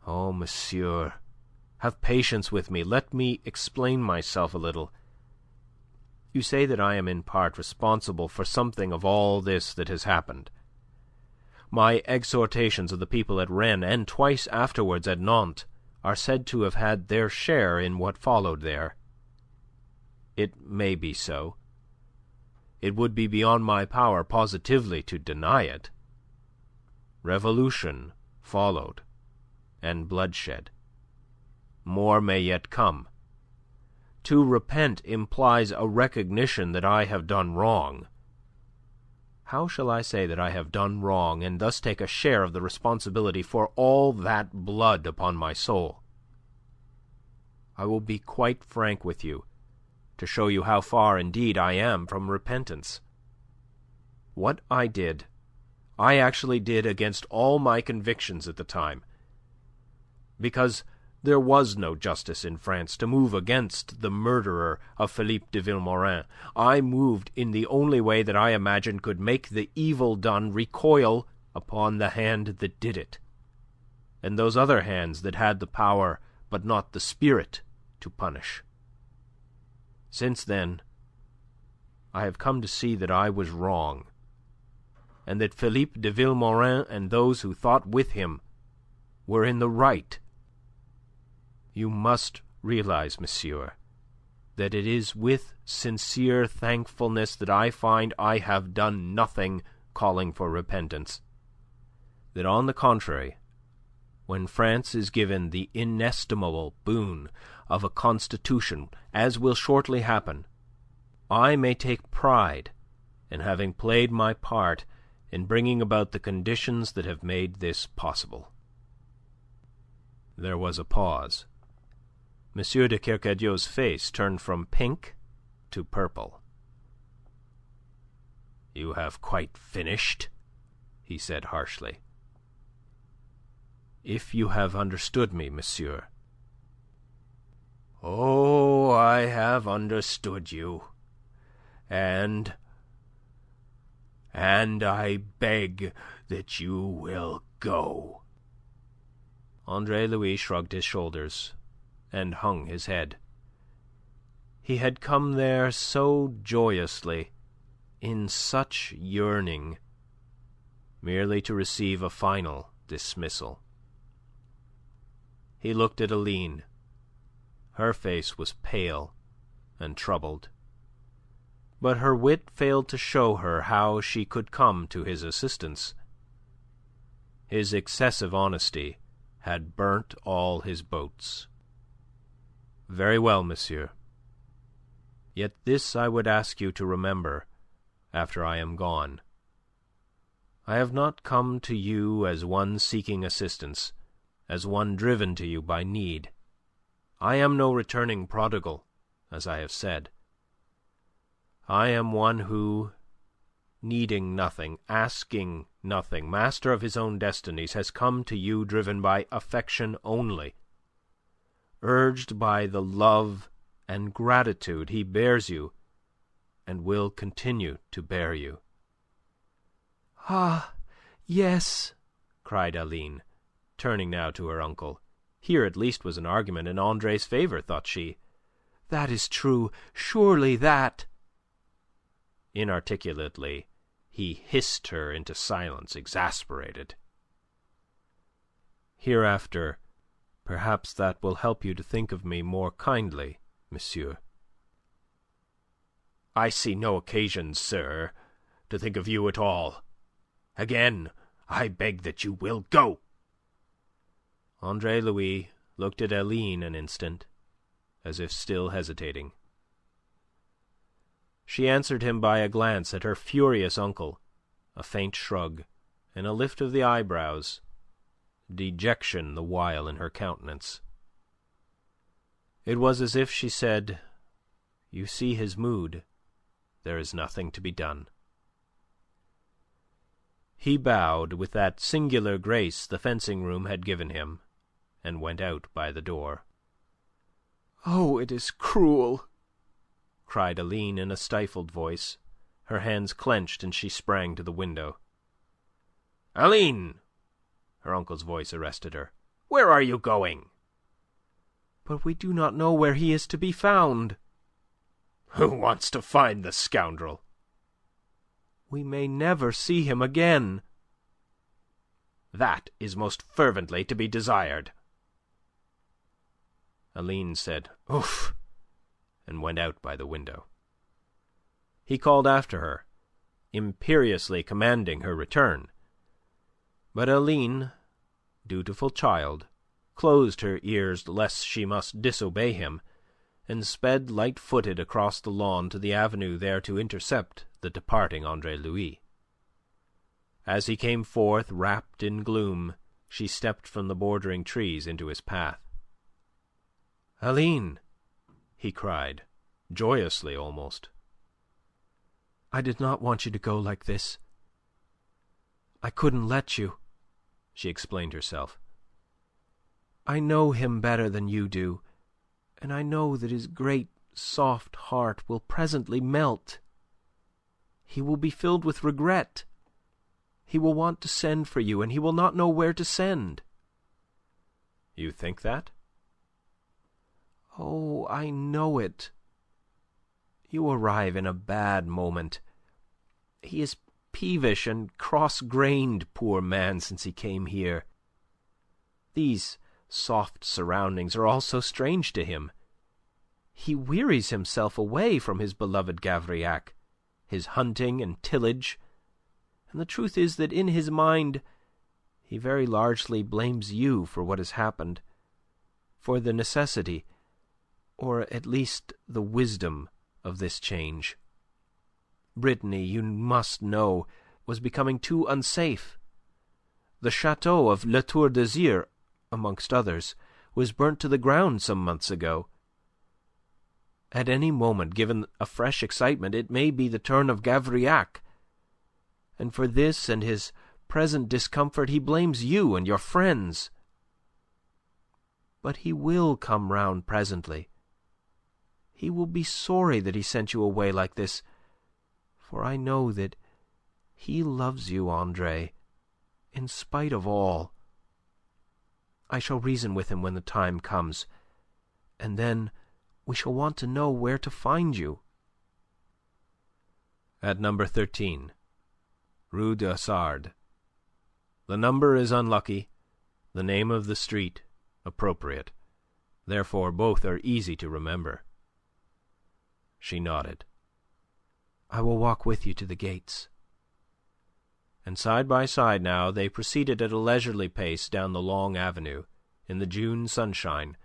Oh, monsieur, have patience with me. Let me explain myself a little. You say that I am in part responsible for something of all this that has happened. My exhortations of the people at Rennes, and twice afterwards at Nantes, are said to have had their share in what followed there. It may be so. It would be beyond my power positively to deny it. Revolution followed, and bloodshed. More may yet come. To repent implies a recognition that I have done wrong. How shall I say that I have done wrong, and thus take a share of the responsibility for all that blood upon my soul? I will be quite frank with you, to show you how far indeed I am from repentance. What I did, I actually did against all my convictions at the time, because there was no justice in France to move against the murderer of Philippe de Vilmorin. I moved in the only way that I imagined could make the evil done recoil upon the hand that did it, and those other hands that had the power but not the spirit to punish. Since then, I have come to see that I was wrong, and that Philippe de Vilmorin and those who thought with him were in the right. You must realize, monsieur, that it is with sincere thankfulness that I find I have done nothing calling for repentance. That on the contrary, when France is given the inestimable boon of a constitution, as will shortly happen, I may take pride in having played my part in bringing about the conditions that have made this possible." There was a pause. M. de Kercadiou's face turned from pink to purple. "You have quite finished?" he said harshly. "If you have understood me, monsieur." "Oh, I have understood you. And I beg that you will go." Andre Louis shrugged his shoulders, and hung his head. He had come there so joyously, in such yearning, merely to receive a final dismissal. He looked at Aline. Her face was pale and troubled, but her wit failed to show her how she could come to his assistance. His excessive honesty had burnt all his boats. "Very well, monsieur. Yet this I would ask you to remember after I am gone. I have not come to you as one seeking assistance, as one driven to you by need. I am no returning prodigal, as I have said. I am one who, needing nothing, asking nothing, master of his own destinies, has come to you driven by affection only, urged by the love and gratitude he bears you and will continue to bear you." "Ah, yes," cried Aline, turning now to her uncle. Here at least was an argument in Andre's favour, thought she. "That is true. Surely that..." Inarticulately, he hissed her into silence, exasperated. "Hereafter, perhaps that will help you to think of me more kindly, monsieur." "I see no occasion, sir, to think of you at all. Again, I beg that you will go." Andre Louis looked at Aline an instant, as if still hesitating. She answered him by a glance at her furious uncle, a faint shrug, and a lift of the eyebrows, dejection the while in her countenance. It was as if she said, "You see his mood. There is nothing to be done." He bowed with that singular grace the fencing-room had given him, and went out by the door. "Oh, it is cruel!" cried Aline in a stifled voice. Her hands clenched, and she sprang to the window. "Aline!" Her uncle's voice arrested her. "Where are you going?" "But we do not know where he is to be found." "Who wants to find the scoundrel?" "We may never see him again." "That is most fervently to be desired." Aline said "Oof!" and went out by the window. He called after her, imperiously commanding her return. But Aline, dutiful child, closed her ears lest she must disobey him, and sped light-footed across the lawn to the avenue there to intercept the departing Andre Louis. As he came forth wrapped in gloom, she stepped from the bordering trees into his path. "Aline!" he cried, joyously almost. "I did not want you to go like this. I couldn't let you," she explained herself. "I know him better than you do, and I know that his great, soft heart will presently melt. He will be filled with regret. He will want to send for you, and he will not know where to send." "You think that?" "Oh, I know it. You arrive in a bad moment. He is peevish and cross-grained, poor man, since he came here. These soft surroundings are all so strange to him. He wearies himself away from his beloved Gavrillac, his hunting and tillage, and the truth is that in his mind he very largely blames you for what has happened, for the necessity, or at least the wisdom, of this change. Brittany, you must know, was becoming too unsafe. The chateau of La Tour d'Azyr, amongst others, was burnt to the ground some months ago. At any moment, given a fresh excitement, it may be the turn of Gavrillac. And for this and his present discomfort he blames you and your friends. But he will come round presently. He will be sorry that he sent you away like this, for I know that he loves you, Andre, in spite of all. I shall reason with him when the time comes, And then we shall want to know where to find you." "At number 13, Rue d'Assard. The number is unlucky, the name of the street appropriate. Therefore both are easy to remember." She nodded. "I will walk with you to the gates." And side by side now they proceeded at a leisurely pace down the long avenue, in the June sunshine,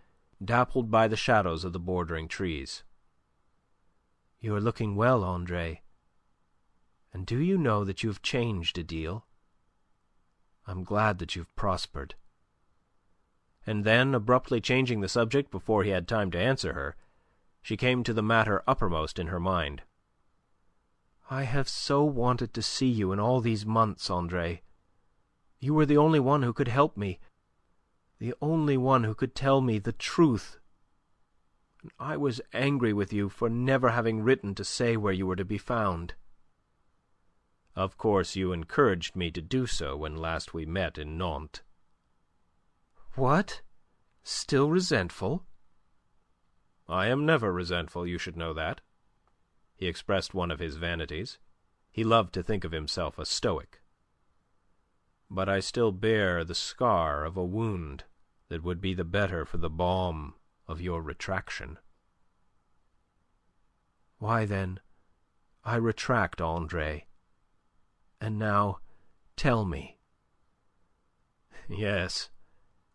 dappled by the shadows of the bordering trees. "You are looking well, Andre. And do you know that you have changed a deal? I'm glad that you've prospered." And then, abruptly changing the subject before he had time to answer her, she came to the matter uppermost in her mind. "I have so wanted to see you in all these months, Andre. You were the only one who could help me, the only one who could tell me the truth. And I was angry with you for never having written to say where you were to be found." "Of course you encouraged me to do so when last we met in Nantes." "What? Still resentful?" "I am never resentful, you should know that." He expressed one of his vanities. He loved to think of himself a stoic. "But I still bear the scar of a wound that would be the better for the balm of your retraction." "Why, then, I retract, Andre. And now, tell me." "Yes,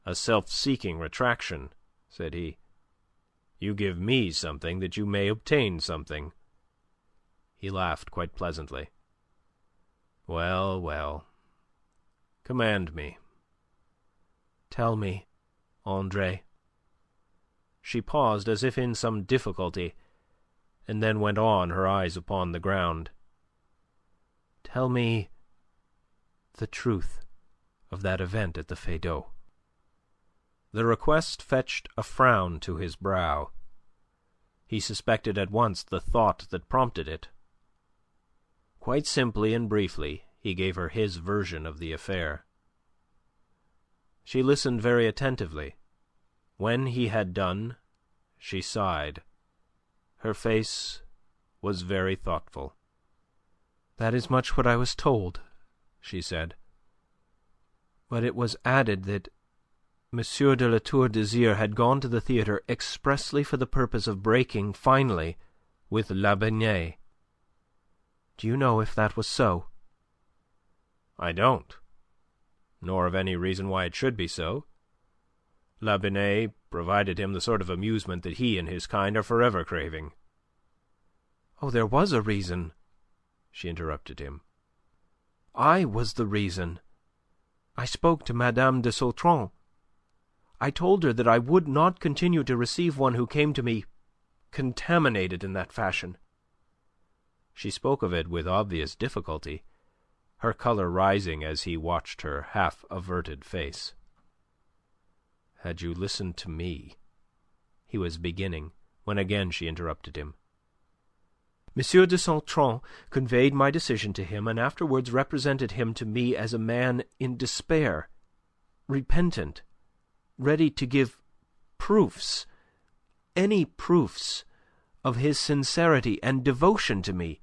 a self-seeking retraction," said he. "You give me something that you may obtain something." He laughed quite pleasantly. "Well, well. Command me." "Tell me, Andre." She paused as if in some difficulty, and then went on, her eyes upon the ground. "Tell me the truth of that event at the Feydau." The request fetched a frown to his brow. He suspected at once the thought that prompted it. Quite simply and briefly he gave her his version of the affair. She listened very attentively. When he had done, she sighed. Her face was very thoughtful. "That is much what I was told," she said. "But it was added that M. de La Tour d'Azyr had gone to the theatre expressly for the purpose of breaking finally with La Binet. Do you know if that was so?" "I don't, nor of any reason why it should be so. La Binet provided him the sort of amusement that he and his kind are forever craving." "Oh, there was a reason," she interrupted him. "I was the reason. I spoke to Madame de Sautron. I told her that I would not continue to receive one who came to me contaminated in that fashion." She spoke of it with obvious difficulty, her colour rising as he watched her half-averted face. "Had you listened to me..." he was beginning, when again she interrupted him. "M. de Sautron conveyed my decision to him, and afterwards represented him to me as a man in despair, repentant, ready to give proofs, any proofs, of his sincerity and devotion to me.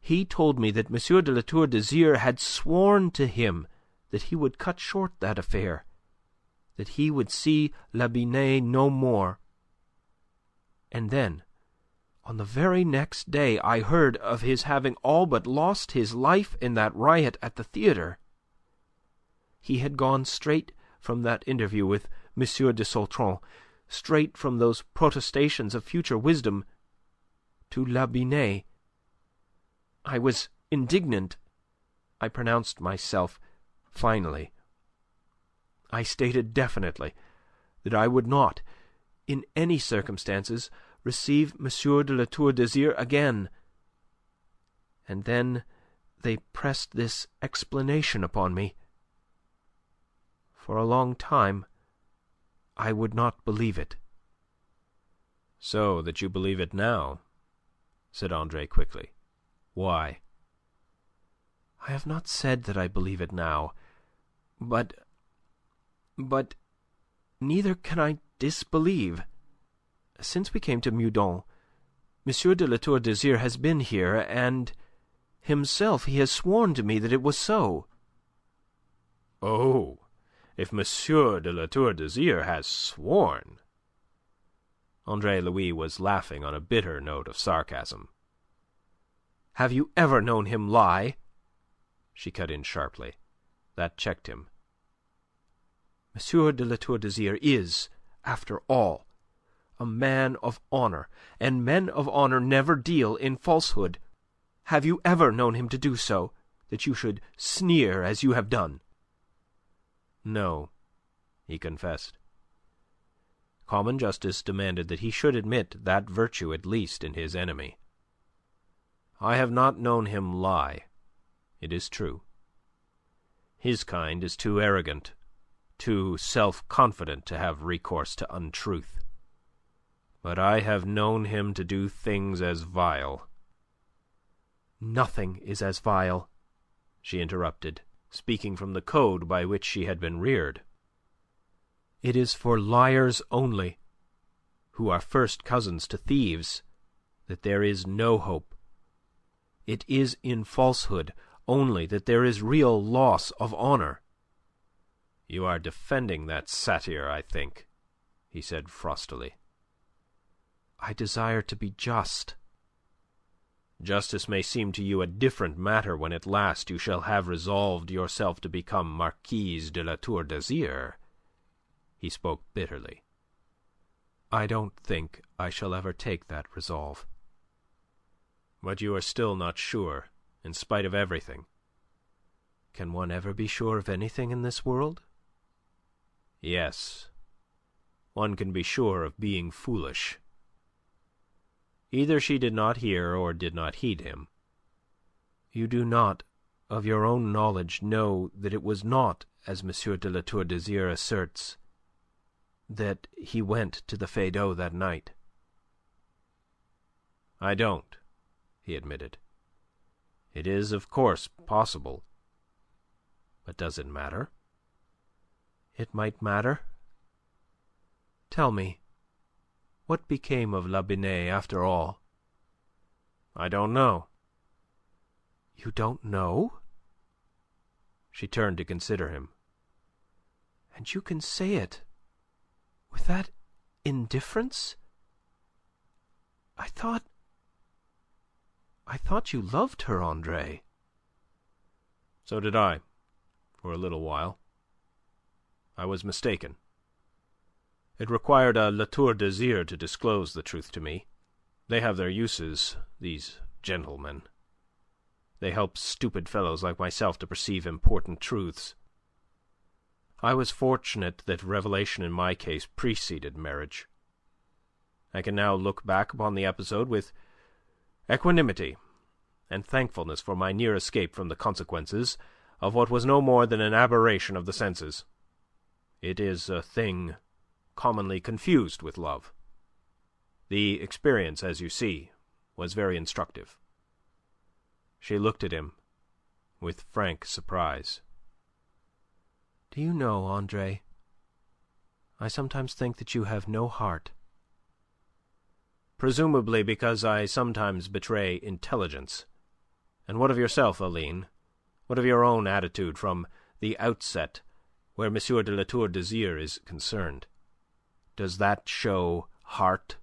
He told me that M. de La Tour d'Azyr had sworn to him that he would cut short that affair, that he would see La Binet no more. And then, on the very next day, I heard of his having all but lost his life in that riot at the theatre. He had gone straight from that interview with M. de Sautron, straight from those protestations of future wisdom, to La Binet. I was indignant. I pronounced myself finally. I stated definitely that I would not, in any circumstances, receive M. de La Tour d'Azyr again. And then they pressed this explanation upon me. For a long time I would not believe it." "So that you believe it now," said Andre quickly. "Why?" "I have not said that I believe it now, but neither can I disbelieve. Since we came to Meudon, M. de La Tour d'Azyr has been here, and himself he has sworn to me that it was so." "Oh, if M. de La Tour d'Azyr has sworn..." Andre Louis was laughing on a bitter note of sarcasm. "Have you ever known him lie?" She cut in sharply. That checked him. "M. de La Tour d'Azyr is, after all, a man of honour, and men of honour never deal in falsehood. Have you ever known him to do so, that you should sneer as you have done?" "No," he confessed. Common justice demanded that he should admit that virtue at least in his enemy. "I have not known him lie, it is true. His kind is too arrogant, too self-confident to have recourse to untruth. But I have known him to do things as vile..." "Nothing is as vile," she interrupted, speaking from the code by which she had been reared. "It is for liars only, who are first cousins to thieves, that there is no hope. It is in falsehood only that there is real loss of honour." "You are defending that satyr, I think," he said frostily. "I desire to be just." "Justice may seem to you a different matter when at last you shall have resolved yourself to become Marquise de La Tour d'Azyr." He spoke bitterly. "I don't think I shall ever take that resolve." "But you are still not sure, in spite of everything." "Can one ever be sure of anything in this world?" "Yes. One can be sure of being foolish." Either she did not hear or did not heed him. "You do not, of your own knowledge, know that it was not as M. de La Tour d'Azyr asserts, that he went to the Feydau that night?" "I don't," he admitted. "It is, of course, possible. But does it matter?" "It might matter. Tell me, what became of La Binet after all?" "I don't know." "You don't know?" She turned to consider him. "And you can say it with that indifference? I thought you loved her, Andre." "So did I, for a little while. I was mistaken. It required a La Tour d'Azyr to disclose the truth to me. They have their uses, these gentlemen. They help stupid fellows like myself to perceive important truths. I was fortunate that revelation in my case preceded marriage. I can now look back upon the episode with equanimity and thankfulness for my near escape from the consequences of what was no more than an aberration of the senses. It is a thing commonly confused with love. The experience, as you see, was very instructive." She looked at him with frank surprise. "Do you know, Andre, I sometimes think that you have no heart." "Presumably because I sometimes betray intelligence. And what of yourself, Aline? What of your own attitude from the outset where M. de La Tour d'Azyr is concerned? Does that show heart?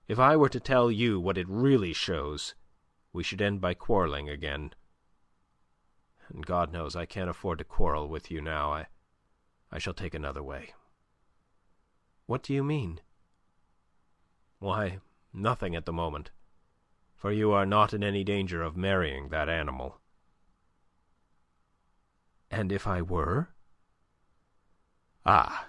If I were to tell you what it really shows, we should end by quarrelling again. And God knows I can't afford to quarrel with you now. I shall take another way." "What do you mean?" "Why, nothing at the moment. For you are not in any danger of marrying that animal." "And if I were?" "Ah!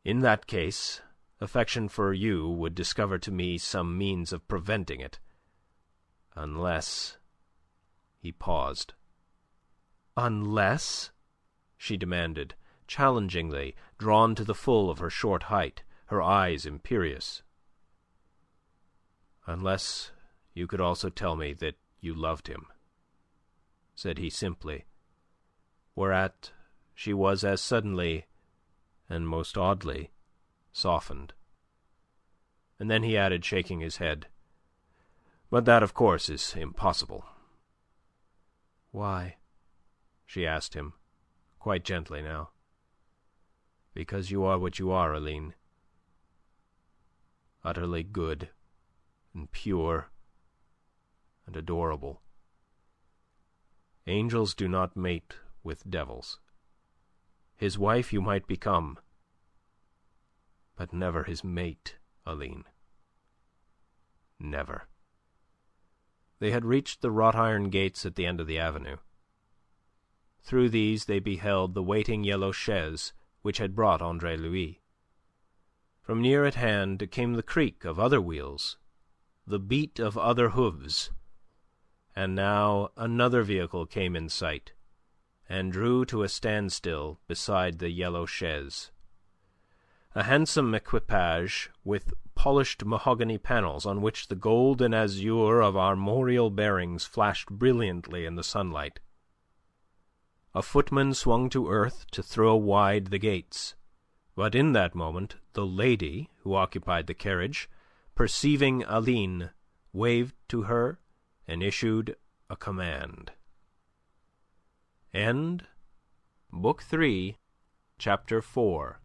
In that case, affection for you would discover to me some means of preventing it. Unless..." He paused. "Unless?" she demanded, challengingly, drawn to the full of her short height, her eyes imperious. "Unless you could also tell me that you loved him," said he simply, whereat she was as suddenly and most oddly softened. And then he added, shaking his head, "But that, of course, is impossible." "Why?" she asked him, quite gently now. "Because you are what you are, Aline. Utterly good and pure and adorable. Angels do not mate with devils. His wife you might become, but never his mate, Aline. Never." They had reached the wrought iron gates at the end of the avenue. Through these they beheld the waiting yellow chaise which had brought Andre Louis. From near at hand came the creak of other wheels, the beat of other hooves, and now another vehicle came in sight and drew to a standstill beside the yellow chaise. A handsome equipage with polished mahogany panels on which the gold and azure of armorial bearings flashed brilliantly in the sunlight. A footman swung to earth to throw wide the gates, but in that moment the lady who occupied the carriage, perceiving Aline, waved to her and issued a command. End Book 3, Chapter 4.